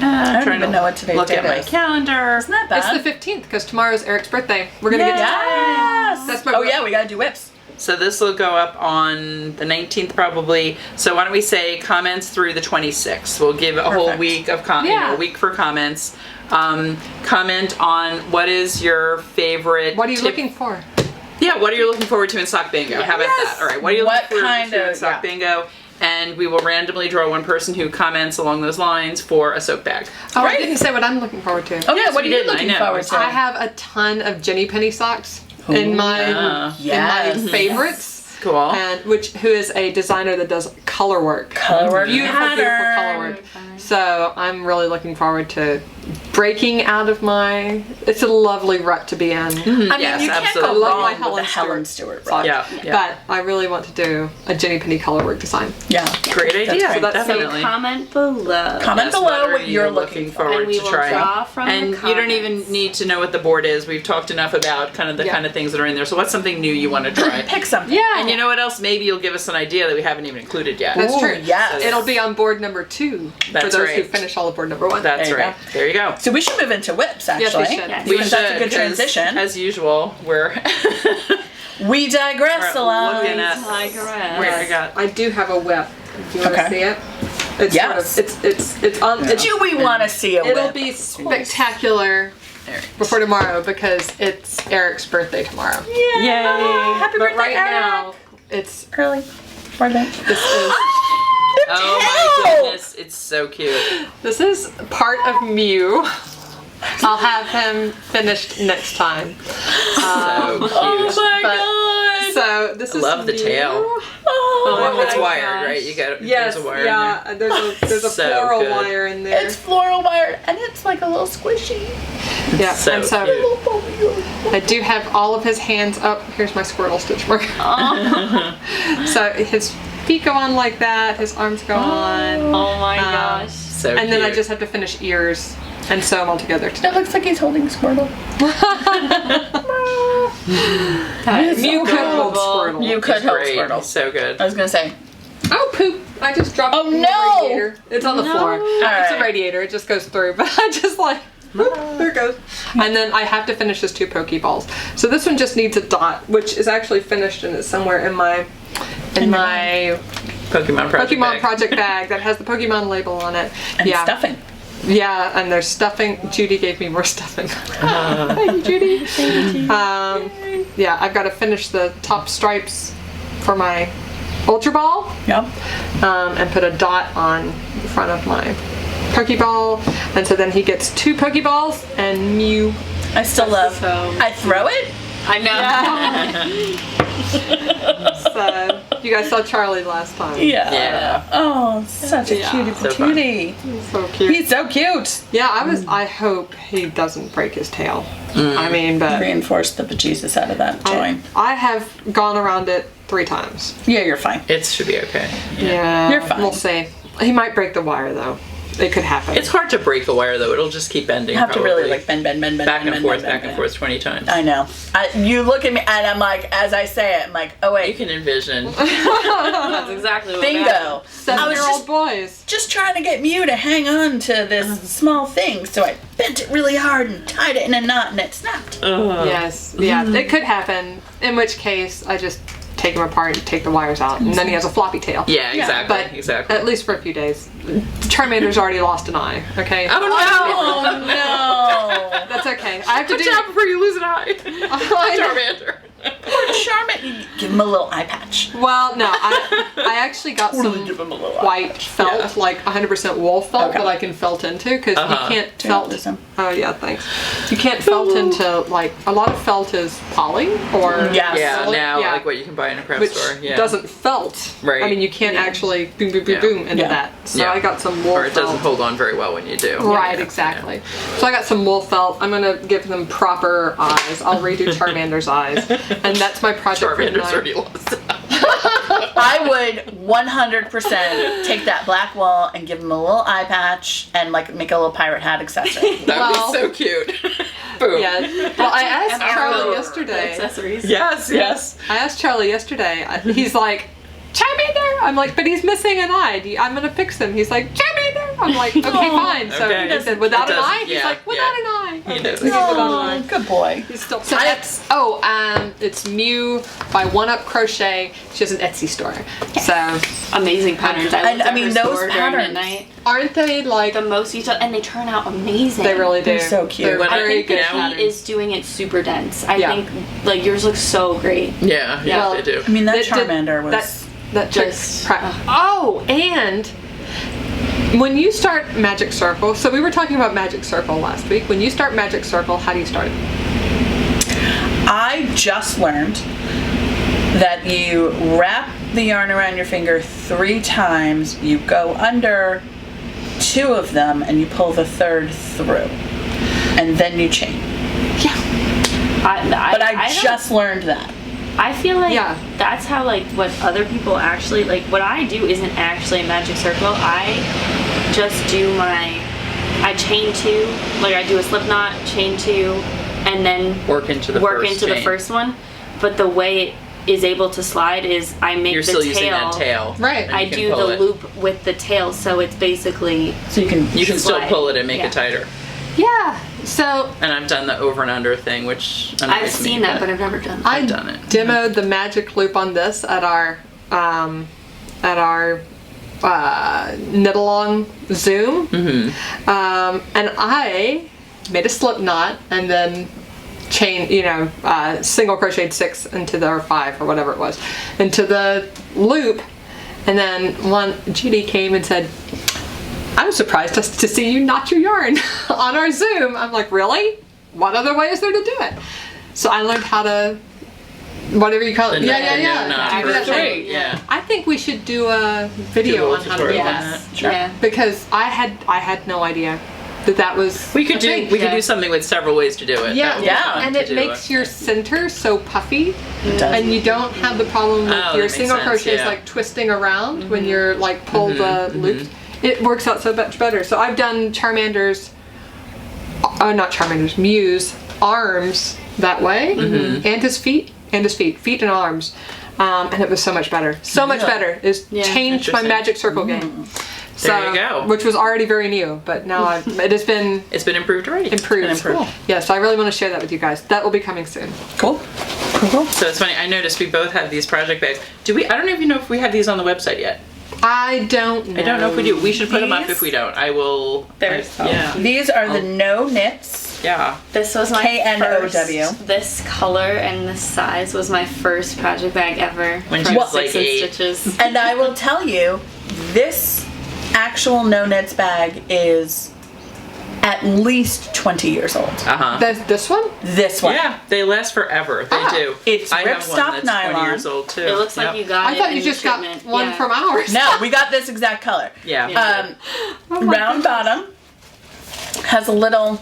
I don't even know what today's date is. Look at my calendar. Isn't that bad? It's the 15th because tomorrow's Eric's birthday. We're gonna get That's my we gotta do whips. So this will go up on the 19th probably. So why don't we say comments through the 26th? We'll give a whole week of a week for comments. Comment on what is your favorite. What are you looking for? Yeah, what are you looking forward to in Sock Bingo? How about that? All right, what are you looking forward to in Sock Bingo? And we will randomly draw one person who comments along those lines for a soak bag. Oh, I didn't say what I'm looking forward to. Oh, yeah, what are you looking forward to? I have a ton of Jenny Penny socks in my favorites. Cool. And who is a designer that does color work. Beautiful color work. So I'm really looking forward to breaking out of my. It's a lovely rut to be in. I mean, you can't go wrong with Helen Stewart. Yeah. But I really want to do a Jenny Penny colorwork design. Yeah, great idea. So definitely. Comment below. Comment below what you're looking forward to trying. And you don't even need to know what the board is. We've talked enough about kind of the kind of things that are in there. So what's something new you want to try? Pick something. Yeah. And you know what else? Maybe you'll give us an idea that we haven't even included yet. That's true. Yes. It'll be on board number 2 for those who finish all of board number 1. That's right. There you go. So we should move into whips, actually. Yes, we should. Yes. We should. That's a good transition. As usual, we're we digress a lot. I do have a whip. Do you want to see it? It's it's on. Do we want to see a whip? It'll be spectacular before tomorrow because it's Eric's birthday tomorrow. Yay! Happy birthday, right Eric. now, it's early birthday. This is. Oh my goodness, it's so cute. This is part of Mew. I'll have him finished next time. So cute. Oh my god! So this is. I love the Mew. tail. Oh, it's wired, right? You got there's a wire in there. There's a floral wire in there. It's floral wire, and it's like a little squishy. Yeah, so and so cute. I do have all of his hands up. Here's my squirrel stitch mark. So his feet go on like that. His arms go on. Oh my gosh. So and then I cute. just have to finish ears. and sew them all together It today. looks like he's holding Squirtle. You could hold Squirtle. You could hold Great. Squirtle. So good. I was gonna say. Oh, poop. I just dropped Oh, it in no. the radiator. It's on the floor. It's right. a radiator. It just goes through. But I just like, whoop, there it goes. And then I have to finish his 2 Pokeballs. So this one just needs a dot, which is actually finished and it's somewhere in my Pokemon project bag that has the Pokemon label on it. And stuffing. Yeah, and there's stuffing. Judy gave me more stuffing. Thank you, Judy. Yeah, I've got to finish the top stripes for my Ultra Ball. Yep. And put a dot on the front of my Pokeball. And so then he gets 2 Pokeballs and Mew. I still love. so I throw it. I know. So you guys saw Charlie last time. Yeah. Yeah. Oh, such a cutie So fun. patootie. So cute. He's so cute. Yeah, I hope he doesn't break his tail. I mean, but Reinforce the bejesus out of that joint. I have gone around it 3 times. Yeah, you're fine. It should be okay. Yeah. You're fine. We'll see. He might break the wire though. It could happen. It's hard to break the wire though. It'll just keep bending. You have to probably. really like bend, back and bend, forth, bend, back and forth 20 times. I know. You look at me and I'm like, as I say it, I'm like, oh You wait, can envision. That's exactly what bingo. I was 7-year-old boys. just trying to get Mew to hang on to this small thing, so I bent it really hard and tied it in a knot and it snapped. Yes. Yeah. It could happen. In which case, I just take him apart and take the wires out, and then he has a floppy tail. Yeah, exactly. But exactly. at least for a few days. Charmander's already lost an eye. Okay. Oh no! Oh no! That's okay. I have to Watch do. out before you lose an eye. I know. Charmander. Poor Charmin. Give him a little eye patch. Well, no, I actually got some Give him a little eye white felt, like 100% wool felt Okay. that I can felt into, because you can't felt. listen. Oh yeah, thanks. You can't felt into, like, a lot of felt is poly or Yes. Yeah, acrylic, now like what you can buy in a craft which store. Yeah. doesn't felt. Right. I mean, you can't actually boom, boom, boom, Yeah. boom into Yeah. that. So Yeah. I got some wool Or it doesn't felt. hold on very well when you do. Right, Yeah. exactly. So I got some wool felt. I'm gonna give them proper eyes. I'll redo Charmander's eyes, and that's my project for Charmander's tonight. already lost. I would 100% take that black wool and give him a little eye patch and like make a little pirate hat accessory. That Well- would be so cute. Boom. Yeah. Well, I asked And Charlie our yesterday. accessories. Yes, yes. I asked Charlie yesterday. He's like, Charmander. I'm like, but he's missing an eye. I'm gonna fix him. He's like, Charmander. I'm like, okay, fine. So Okay. he said, without It an does- eye. He's yeah, like, without an eye. He Okay, knows. so he's without an Oh, eye. good boy. He's still. So that's it's Mew by One Up Crochet. She has an Etsy store. So Amazing patterns. And, looked I at mean, her those store during patterns- midnight. aren't they like? The most detailed, and they turn out amazing. They really do. They're so cute. They're When I I very think good the patterns. heat is doing it super dense. I Yeah. think like yours looks so great. Yeah, yeah, Well, they do. I mean, that That did- Charmander was. That Just- oh, and when you start Magic Circle, so we were talking about Magic Circle last week. When you start Magic Circle, how do you start it? I just learned that you wrap the yarn around your finger 3 times, you go under 2 of them, and you pull the 3rd through. And then you chain. But I don't- just learned that. I feel like Yeah. that's how like what other people actually like. What I do isn't actually a magic circle. I just do I chain 2, like I do a slip knot, chain 2, and then Work into the the first one. But the way it is able to slide is I make You're the still tail. using that tail. Right. and I you can do pull the it. loop with the tail, so it's basically So you can. You can still slide. pull it and make Yeah. it tighter. Yeah. So And I've done the over and under thing, which I've annoys me, seen that, but I've never done. I done it. demoed the magic loop on this at our knit along Zoom, and I made a slip knot and then chain, single crocheted 6 into the, or 5 or whatever it was, into the loop, and then Judy came and said, I'm surprised to see you knot your yarn on our Zoom. I'm like, really? What other way is there to do it? So I learned how to, whatever you call it. The Yeah. knot Do that for- thing. Yeah. I think we should do a video Do a on how to do tutorial on that. that. Sure. Yeah. Because I had no idea that was We could a do thing. could do something with several ways to do it. Yeah, That would be yeah. fun and to it do makes your center so puffy, does. and you don't have the problem with Oh, that your makes single sense, crochets yeah. like twisting around when you're like pull the loops. It works out so much better. So I've done Charmander's not Charmander's, Mew's arms that way, and his feet, feet and arms. And it was so much better. So much better. It's changed my Magic Circle game. There you go. Which was already very new, but now it's been improved already. Improved. Cool. Yeah, so I really want to share that with you guys. That will be coming soon. Cool. So it's funny. I noticed we both have these project bags. I don't even know if we have these on the website yet. I don't know. I don't know if we do. We should put them up These? if we don't. I will. There's some. Yeah. These are the No Knits. Yeah. This was my KNOW. first. This color and this size was my first project bag ever. When from she was Six like and 8. Stitches. And I will tell you, this actual No Knits bag is at least 20 years old. This one? This one. Yeah, they last forever. They do. It's I have ripstop one that's nylon. 20 years old too. It looks like you got I it thought you in just shipment. got one from ours. No, we got this exact color. Yeah. Round bottom. Has a little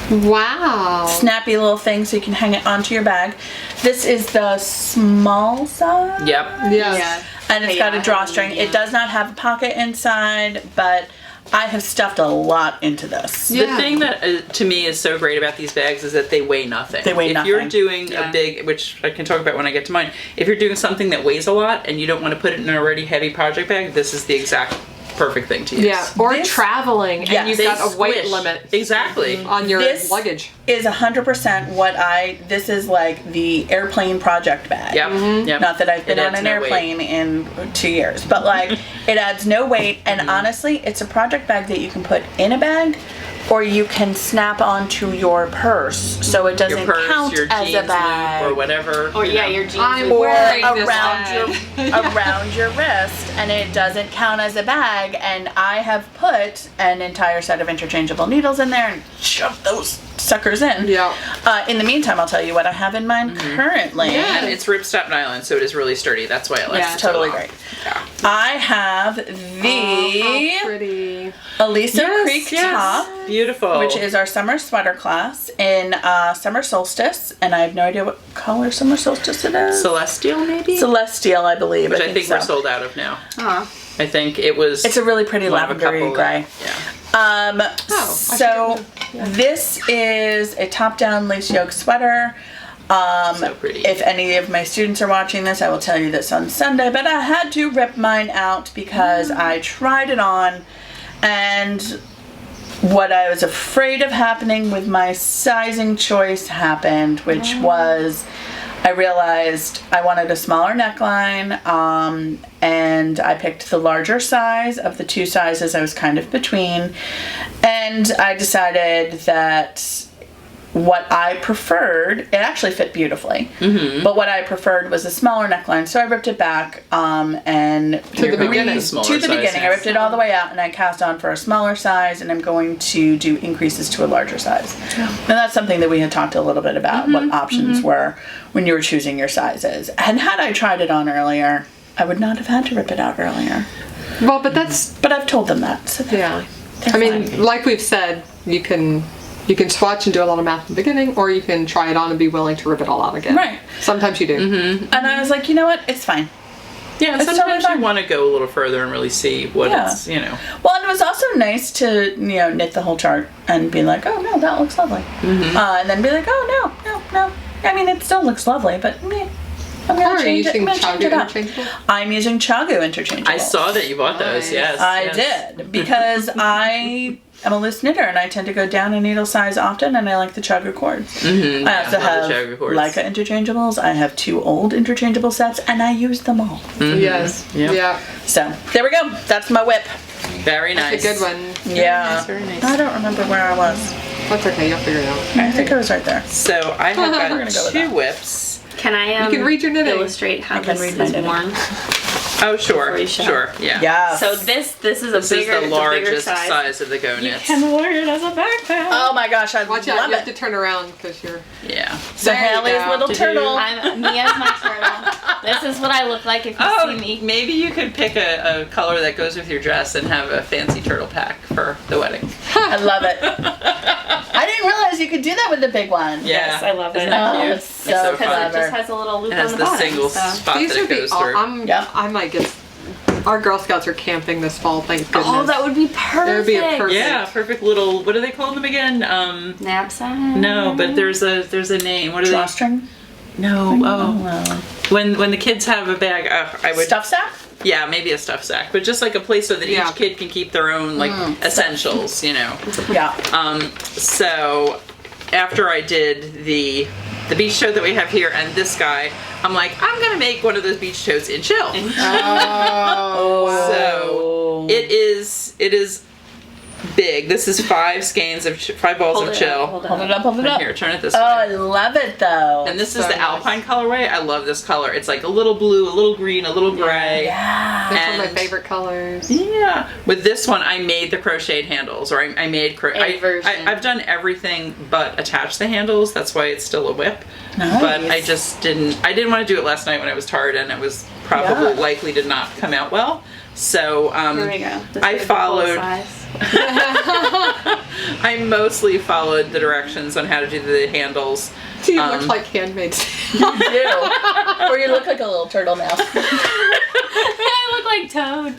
Wow. snappy little thing so you can hang it onto your bag. This is the small size. Yep. Yes. And it's got a drawstring. It does not have a pocket inside, but I have stuffed a lot into this. Yeah. The thing that to me is so great about these bags is that they weigh nothing. They weigh if nothing. you're doing a big, which I can talk about when I get to mine, if you're doing something that weighs a lot and you don't want to put it in an already heavy project bag, this is the exact perfect thing to use. Yeah. Or This- traveling and you've They got a weight squish. limit Exactly. on your This luggage. is 100% this is like the airplane project bag. Yep. Yep. Not that I've been It on adds an no airplane in 2 years, but like it adds no weight, and honestly, it's a project bag that you can put in a bag or you can snap onto your purse so it doesn't Your purse, count your as jeans a bag. loop or whatever. Or you yeah, know. your jeans. I'm Or wearing this around your wrist, and it doesn't count as a bag. And I have put an entire set of interchangeable needles in there and shoved those suckers in. Yeah. In the meantime, I'll tell you what I have in mine currently. Yeah. And it's ripstop nylon, so it is really sturdy. That's why it lasts Yeah, so totally long. great. Yeah. I have Oh, the how pretty. Aliso Creek top, Beautiful. which is our summer sweater class in Summer Solstice, and I have no idea what color Summer Solstice it is. Celestial, maybe? Celestial, I believe. Which I think so. we're sold out of now. Aw. I think it was. It's a really pretty one of a lavendery couple gray. Yeah. So this is a top-down lace yoke sweater. So pretty. If any of my students are watching this, I will tell you this on Sunday, but I had to rip mine out because I tried it on, and what I was afraid of happening with my sizing choice happened, which was I realized I wanted a smaller neckline, and I picked the larger size of the two sizes I was kind of between, and I decided that what I preferred, it actually fit beautifully, but what I preferred was a smaller neckline, so I ripped it back and To the beginning. to the beginning. I ripped it all the way out and I cast on for a smaller size, and I'm going to do increases to a larger size. And that's something that we had talked a little bit about, what options were when you were choosing your sizes. And had I tried it on earlier, I would not have had to rip it out earlier. Well, but that's, But I've told them that. So yeah. they're I mean, fine. like we've said, you can swatch and do a lot of math in the beginning, or you can try it on and be willing to rip it all out again. Right. Sometimes you do. And I was like, you know what? It's fine. Yeah, It's sometimes totally fine. you want to go a little further and really see what Yeah. it's, you know. Well, and it was also nice to, knit the whole chart and be like, oh, no, that looks lovely. And then be like, oh, no. I mean, it still looks lovely, but meh. I'm How going are to you change it. using I'm gonna change Chagu it up. interchangeable? I'm using Chagu interchangeable. I saw that you bought those, Nice. yes. I yes. did, because I am a loose knitter and I tend to go down in needle size often, and I like the Chagu cords. I also love have the Chagu cords. Leica interchangeables. I have 2 old interchangeable sets, and I use them all. Yes. Yep. Yeah. So there we go. That's my whip. Very nice. That's a good one. Yeah. Very nice. I don't remember where I was. That's okay. You'll figure it out. I think I was right there. So I have We're got gonna go with 2 that. whips. Can I can read your knitting. illustrate how I can this read my is knitting. worn? Oh, sure. Before you show. Sure, yeah. Yeah. So this is a This bigger, is the it's a bigger largest size. size of the go knits. wear it as a backpack. Oh my gosh, I Watch out. love You have to it. turn around because you're. Yeah. So There you Haley's go. little Did turtle. I'm me as my turtle. This is what I look like if you Oh, see me. maybe you could pick a color that goes with your dress and have a fancy turtle pack for the wedding. I love it. I didn't realize you could do that with the big one. Yeah. Yes, I love it. Isn't that Oh, cute? it's so so Because it fun. just has a little loop It has on the the bottom. single so. spot These that are it the. goes through. Yeah. I might get Our Girl Scouts are camping this fall, thank goodness. Oh, that would be perfect. It would be a perfect. Yeah, perfect little. What do they call them again? Knapsack? No, but there's a name. What are Drawstring? No. Oh. When the kids have a bag, I would. Stuff sack? Yeah, maybe a stuff sack, but just like a place so that each kid can keep their own like essentials, you know. Yeah. So after I did the beach tote that we have here and this guy, I'm like, I'm gonna make one of those beach totes in chill. Oh. So it is big. This is 5 balls of chill. Hold it up. Here, turn it this Oh, way. I love it though. And this is So the nice. Alpine colorway. I love this color. It's like a little blue, a little green, a little gray. Yeah. That's one of And- my favorite colors. Yeah. With this one, I made the crocheted handles, or I made version. I've done everything but attach the handles. That's why it's still a whip. Nice. But I just didn't want to do it last night when I was tired, and it was probably likely did not come out well. So Here we go. This I is the full followed. size. I mostly followed the directions on how to do the handles. You look like handmaids. You do. Or you look like a little turtle now. I look like Toad.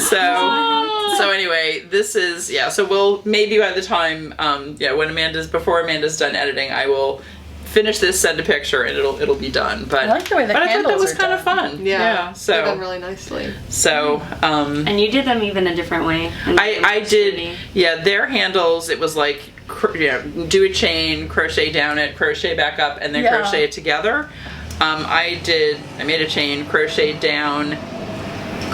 So anyway, this is so we'll maybe by the time when before Amanda's done editing, I will finish this, send a picture, and it'll be done. But I like the way the I thought that handles was are kind of done. fun. They're So done really nicely. And you did them even a different way. I did. Yeah, their handles. It was like do a chain, crochet down it, crochet back up, and then crochet it together. I made a chain, crochet down,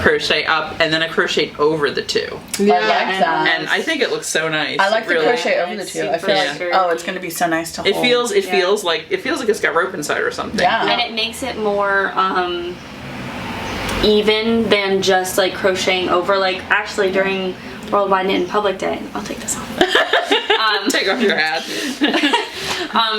crochet up, and then I crocheted over the two. Yeah. I like that. And I think it looks so nice. I like It the really, crochet over the It's two. I feel super like it's gonna be so nice to hold. It feels like it's got rope inside or something. Yeah. And it makes it more even than just like crocheting over. Like actually during Worldwide Knit in Public Day, I'll take this off. Take off your hat.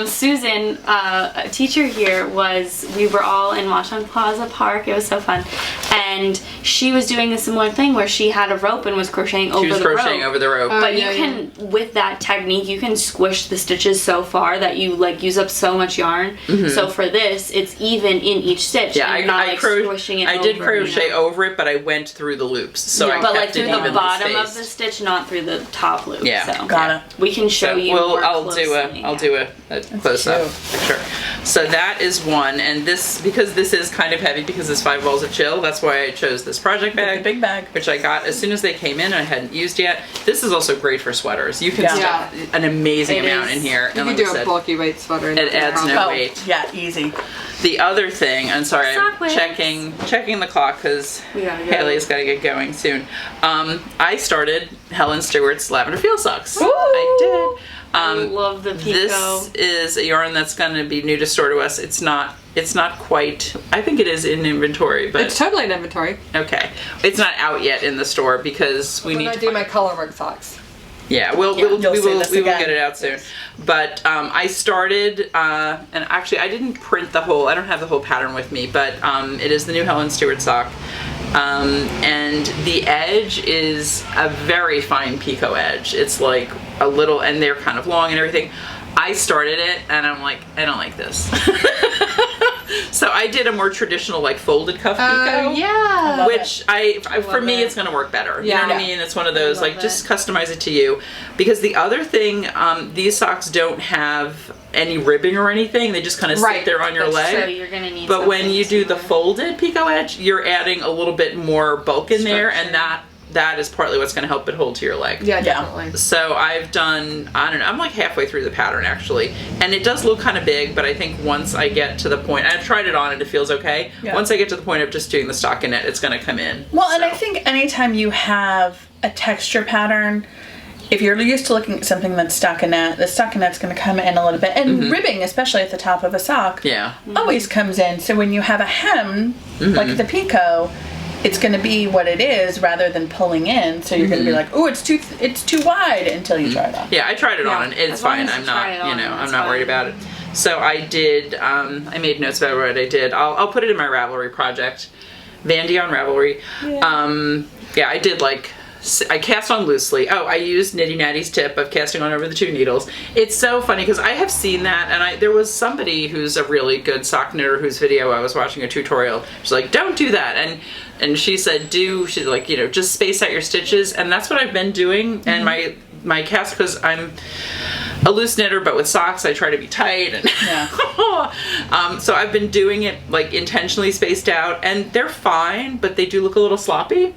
Susan, a teacher here, we were all in Watchung Plaza Park. It was so fun. And she was doing a similar thing where she had a rope and was crocheting over the rope. She was crocheting over the rope. But you can, with that technique, you can squish the stitches so far that you like use up so much yarn. So for this, it's even in each stitch. Yeah, and you're not squishing it I over. did crochet over it, but I went through the loops, so I but kept like it through the evenly bottom of spaced. the stitch, not through the top loop. Yeah. So Got it. we can show you more I'll closely. do a close up picture. So that is one, and because this is kind of heavy because it's 5 balls of chill. That's why I chose this project bag, the big bag, which I got as soon as they came in and I hadn't used yet. This is also great for sweaters. You can Yeah. stuff an amazing It amount is. in here. You and can like I do a said, bulky weight sweater. It adds no weight. Yeah, easy. The other thing, I'm sorry, I'm Sock weights. checking the clock because We gotta go. Haley's got to get going soon. I started Helen Stewart's Lavender Field Socks. Ooh. I did. I love the Pico. This is a yarn that's going to be new to store to us. It's not quite. I think it is in inventory, but It's totally in inventory. okay, it's not out yet in the store because we When need I to. do my color work socks. Yeah, we You'll will see this again. get it out soon. But I started, and actually I didn't print the whole. I don't have the whole pattern with me, but it is the new Helen Stewart sock. And the edge is a very fine picot edge. It's like a little, and they're kind of long and everything. I started it and I'm like, I don't like this. So I did a more traditional like folded cuff picot. Yeah. Which for me, it. it's gonna work better. Yeah. You know what I mean? It's one of those like love just it. customize it to you. Because the other thing, these socks don't have any ribbing or anything. They just kind of sit Right. there on your That's leg. So you're gonna need. But when something you do the similar. folded picot edge, you're adding a little bit more bulk in there, and Structure. that is partly what's going to help it hold to your leg. Yeah, Yeah. definitely. So I've done, I don't know, I'm like halfway through the pattern actually, and it does look kind of big, but I think once I get to the point, I've tried it on and it feels okay. Yeah. Once I get to the point of just doing the stockinette, it's going to come in. Well, and I So. think anytime you have a texture pattern, if you're used to looking at something that's stockinette, the stockinette's going to come in a little bit. And ribbing, especially at the top of a sock, Yeah. always comes in. So when you have a hem, like the picot, it's going to be what it is rather than pulling in. So you're going to be like, oh, it's too wide until you try it on. Yeah, I tried it on and it's As long fine. as I'm you not, try it on, I'm that's not worried fine. about it. So I did, I made notes about what I did. I'll put it in my Ravelry project. Vandy on Ravelry. Yeah, I did like I cast on loosely. Oh, I used Nitty Natty's tip of casting on over the 2 needles. It's so funny because I have seen that, and there was somebody who's a really good sock knitter whose video I was watching a tutorial. She's like, don't do that, and she said, she's like, just space out your stitches, and that's what I've been doing. And my cast, because I'm a loose knitter, but with socks I try to be tight, and so I've been doing it like intentionally spaced out, and they're fine, but they do look a little sloppy.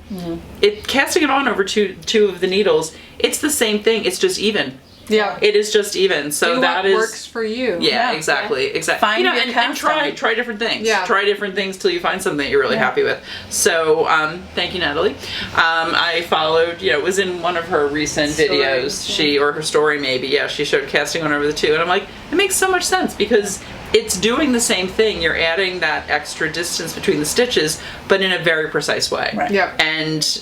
Casting it on over two of the needles, it's the same thing, it's just even. Yeah, it is just even. So that works for you. Yeah, exactly. Find and try different things. Yeah, try different things till you find something that you're really happy with. So thank you, Natalie. I followed. It was in one of her recent videos. Her story maybe. Yeah, she showed casting on over the 2, and I'm like, it makes so much sense because it's doing the same thing. You're adding that extra distance between the stitches, but in a very precise way. Right. Yeah. And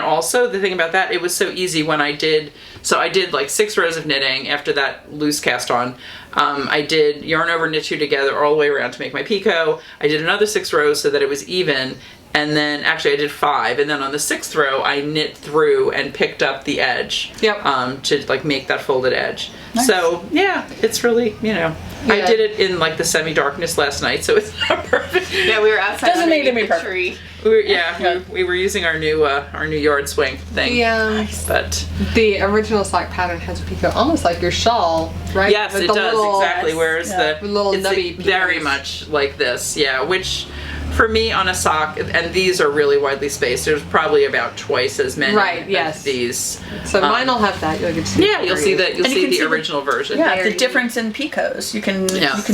also the thing about that, it was so easy when I did. So I did like 6 rows of knitting after that loose cast on. I did yarn over, knit 2 together all the way around to make my picot. I did another 6 rows so that it was even. And then actually I did 5, and then on the 6th row I knit through and picked up the edge. Yep. To like make that folded edge. Nice. So yeah, it's really I did it in like the semi-darkness last night, so it's not perfect. Yeah, we were outside. Doesn't need to be the perfect. tree. We were using our new yard swing thing. Yeah. But the original sock pattern has a picot, almost like your shawl, right? yes, With it the does little, exactly. Whereas the little it's nubby very pieces. much like this. Yeah, which for me on a sock, and these are really widely spaced. There's probably about twice as many. Right. Yes. Of these. So mine will have that. You'll get to see. Yeah, you'll see that. You'll And you see can the see original version. Yeah, the difference in picots. You can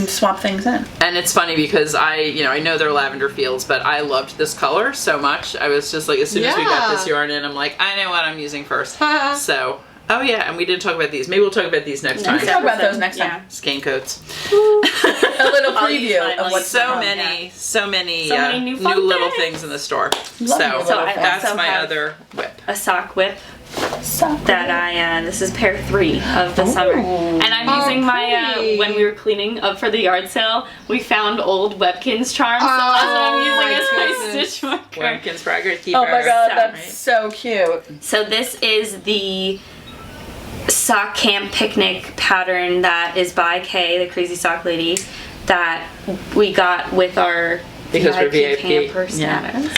swap things in. And it's funny because I know they're lavender fields, but I loved this color so much. I was just like, as soon as we got this yarn in, I'm like, I know what I'm using first. So, oh yeah, and we did talk about these. Maybe we'll talk about these next time. We can talk about those next time. Skein coats. A little preview of what's so many new new fun little things. things in the store. Love So new little things. that's also my have other whip. A sock whip Sock that this is pair 3 of the summer. And I'm using my, pretty. when we were cleaning up for the yard sale, we found old Webkinz charms, so that's what I'm using as my goodness. stitch marker. Webkinz Braggart Keeper. Oh my god, So- that's so cute. So this is the sock camp picnic pattern that is by Kay, the crazy sock lady, that we got with our Because we're VIP VIP. camper status.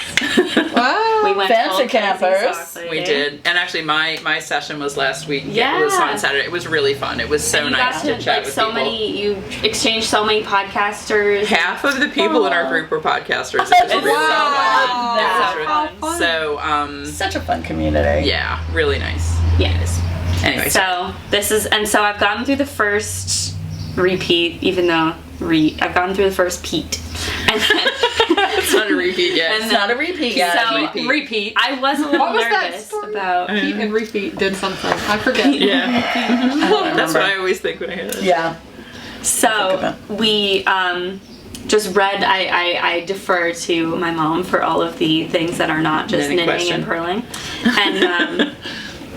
Wow. We went Fancy full crazy campers. sock lady. We did. And actually my session was last week. Yeah. It was on Saturday. It was really fun. It was so You nice got to chat like with so people. many. You exchanged so many podcasters. Half of the people in our group were podcasters. It was really Wow. fun. It was That's really so fun. fun. So Such a fun community. yeah, really nice. Yes. Anyway, So this is, and so I've gotten through the first repeat, even though I've gotten through the first peat, and then it's not a repeat yet. And It's not a repeat yet. So- Repeat. I was a little What was that nervous story? about. Repeat and repeat did something. I forget. yeah. I That's what I remember. always think when I hear this. Yeah. So we just read. I defer to my mom for all of the things that are not just Knitting knitting and purling, and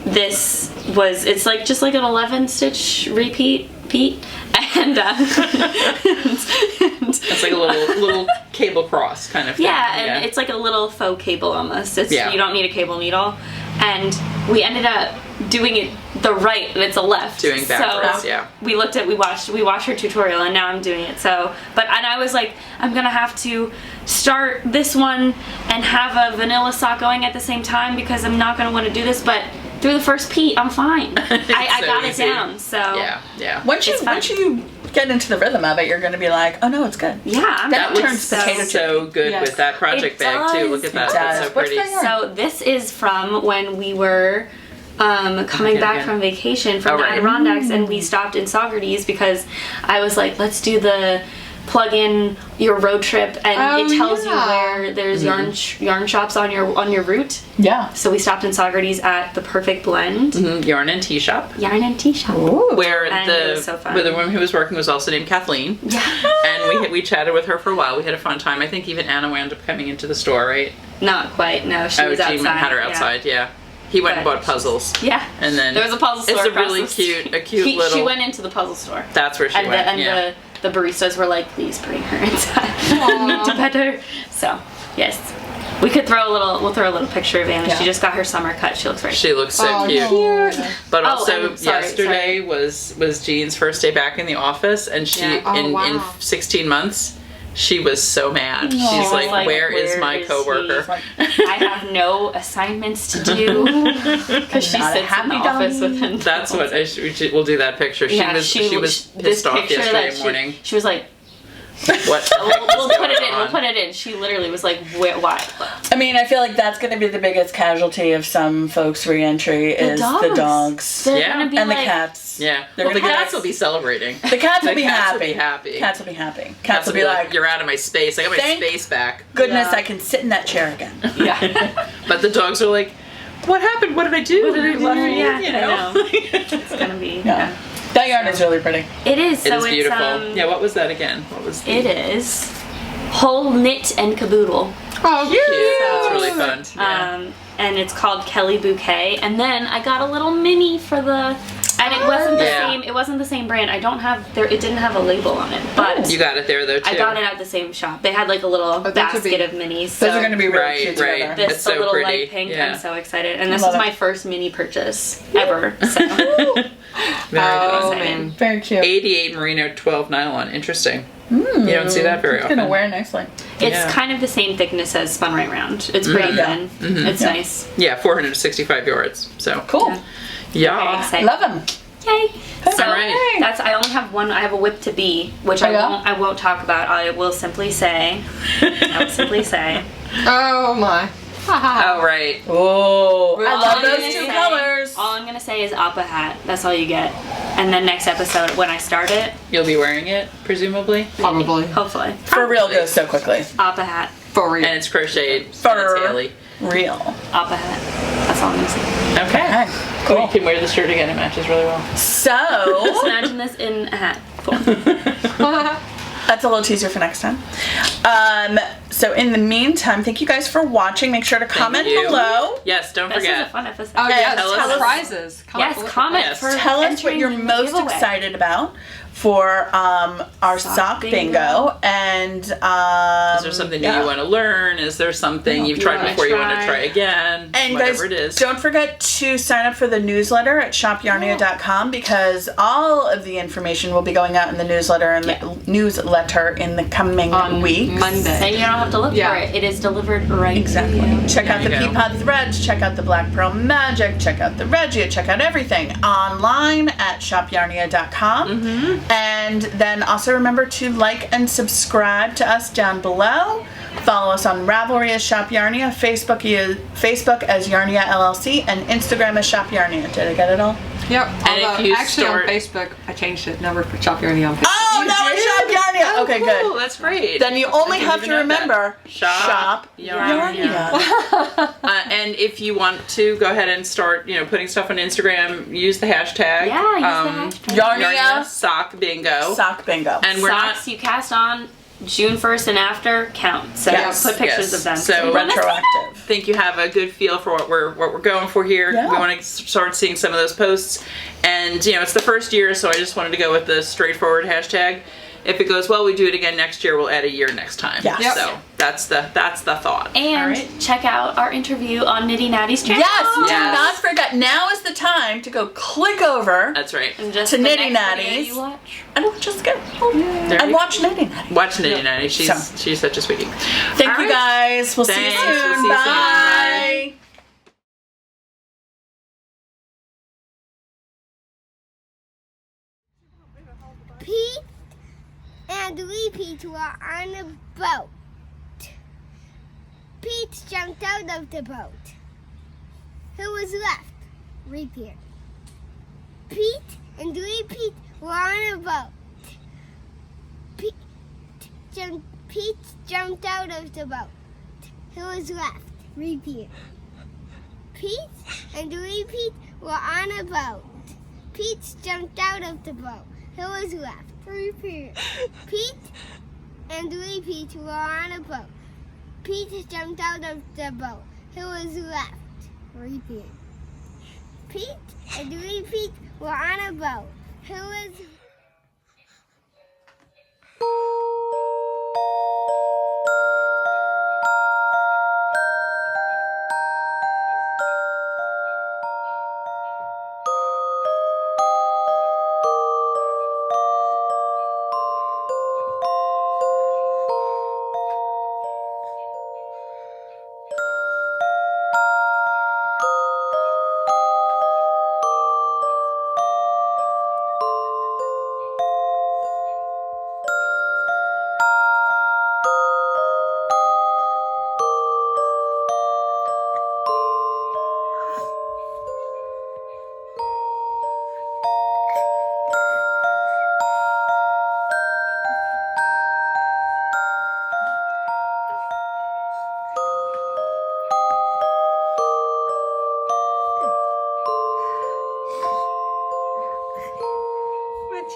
this was it's like just like an 11 stitch repeat, and It's like a little cable cross kind of thing. yeah, and it's like a little faux cable almost. It's Yeah. you don't need a cable needle, and we ended up doing it the right, and it's a left. Doing backwards, so yeah. We watched her tutorial, and now I'm doing it. So, and I was like, I'm gonna have to start this one and have a vanilla sock going at the same time because I'm not gonna want to do this, but. Through the first peat, I'm fine. I so got easy. it down. So yeah. Once It's fun. you get into the rhythm of it, you're going to be like, oh no, it's good. yeah, I'm That That turns looks potato so good Yes. with that project It bag too. does. Look at that. It That's does. so What's pretty. that yarn? So this is from when we were coming Okay, back yeah. from vacation from Oh, the right. Adirondacks, and we stopped in Saugerties because I was like, let's do the plug in your road trip, and Oh, it tells you yeah. where there's yarn shops on your route. Yeah. So we stopped in Saugerties at the Perfect Blend Yarn and Tea Shop. Yarn and Tea Shop. Ooh. Where And it was so fun. where the woman who was working was also named Kathleen. Yeah. And we chatted with her for a while. We had a fun time. I think even Anna wound up coming into the store, right? Not quite. No, she was outside. Jean had her yeah. outside. Yeah. He went and But- bought puzzles. Yeah. And then There was a puzzle store. It's a across really the street. cute little. She went into the puzzle store. That's where she And went. the baristas were like, please bring her inside. I need to pet her. So, yes. We could we'll throw a little picture of Anna. Yeah. She just got her summer cut. She looks very She looks so cute. But Oh, also, and sorry, yesterday was Jean's first day back in the office, and she in 16 months. She was so mad. She's like, where is my coworker? I have no assignments to do because she sits in the office with him. That's what we'll do that picture. She was pissed off yesterday morning. She was like, what? We'll put it in. She literally was like, why? I mean, I feel like that's going to be the biggest casualty of some folks' re-entry is the dogs. They're gonna be and like, the cats. Yeah. They're Well, the gonna cats will be celebrating. The cats will be Cats happy. will be happy. Cats will be happy. Cats will be like, you're out of my space. I got my Thank space back. Goodness, I can sit in that chair again. Yeah. But the dogs are like, what happened? What did I do? What did I do? Yeah, you know. I know. It's gonna be. Yeah. That yarn is really pretty. It is. It So is it's beautiful. Yeah. What was that again? What was? It is whole knit and caboodle. Oh, Cute. cute. It's really fun. Yeah. And it's called Kelly Bouquet. And then I got a little mini for the. And it wasn't the same. It wasn't the same brand. I don't have there. It didn't have a label on it, but You got it there though too. I got it at the same shop. They had like a little basket of minis. So Those are going to be really cute right. together. This It's so the little pretty. light pink. Yeah. I'm so excited. And this love was it. my first mini purchase ever. So Very Oh, good. man. Very cute. 88 merino 12 nylon. Interesting. You don't see that very It's often. going to wear nicely. it's Yeah. kind of the same thickness as Spun Right Round. It's pretty Yeah. thin. It's nice. Yeah, 465 yards. So Cool. yeah. Very excited. Love them. Yay! So All right. that's. I only have one. I have a whip to be, which I won't talk about. I will simply say. Oh my. Oh right. Oh, I love I'm those gonna two say- colors. All I'm gonna say is Appa hat. That's all you get. And then next episode, when I start it, You'll be wearing it, presumably. Probably. hopefully, For real goes so quickly. Appa hat. For real. And it's crocheted. And For it's Haley. real. Appa hat. That's all I'm gonna say. Okay. Okay, You cool. can wear the shirt again. It matches really well. Just So, imagine this in a hat. Cool. that's a little teaser for next time. So in the meantime, thank you guys for watching. Make sure to comment you. below. Yes, don't This was a forget. fun episode. Oh yes, tell us- prizes. Yes, comment Yes. for Tell us what entering you're in the most giveaway. excited about for our sock bingo. And Is there something new you want to learn? Is there something you've tried wanna before you want to try. try again? And Whatever guys, it is. don't forget to sign up for the newsletter at shopyarnia.com because all of the information will be going out in the newsletter in the coming On weeks. Monday. And you don't have to look Yeah. for it. It is delivered right Exactly. to you. Check out the There you go. Peapod threads, check out the Black Pearl Magic, check out the Regia, check out everything online at shopyarnia.com. And then also remember to like and subscribe to us down below. Follow us on Ravelry as Shop Yarnia, Facebook as Yarnia LLC, and Instagram as Shop Yarnia. Did I get it all? Yep. And if Although, you actually start- on Facebook, I changed it. Never put Shop Yarnia on Facebook. Oh, now it's Shop Yarnia! Okay, Cool, good. that's great. Then you only I didn't have to even know that. remember Shop Yarnia. And if you want to go ahead and start, putting stuff on Instagram, use the hashtag. Yeah, use the hashtag. Yarnia Sock Bingo. Sock Bingo. And we're Socks you cast on June 1st and after count. So Yes, put pictures yes. of them. So you wanna see Retroactive. think you have a good feel for what we're going for here. Yeah. We want to start seeing some of those posts, and it's the first year, so I just wanted to go with the straightforward hashtag. If it goes well, we do it again next year. We'll add a year next time. Yes. Yep. So that's the thought. And All right. check out our interview on Nitty Natty's channel. Yes, do Yes. not forget. Now is the time to go click over That's right. And just To the Nitty next video Natties. you watch. and watch us go. There And you- watch Nitty Natty. Watch Nitty Natty. So. She's such a sweetie. Thank All you right. guys. We'll see you Thanks. soon. We'll see you soon. Bye. Bye. Pete and Repeat were on a boat. Pete jumped out of the boat. Who was left? Repeat. Pete and Repeat were on a boat. Pete jumped out of the boat. Who was left? Repeat. Pete and Repeat were on a boat. Pete jumped out of the boat. Who was left? Repeat. Pete and Repeat were on a boat. Pete jumped out of the boat. Who was left? Repeat. Pete and Repeat were on a boat. Who was...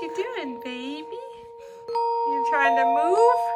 you doing, baby? You trying to move?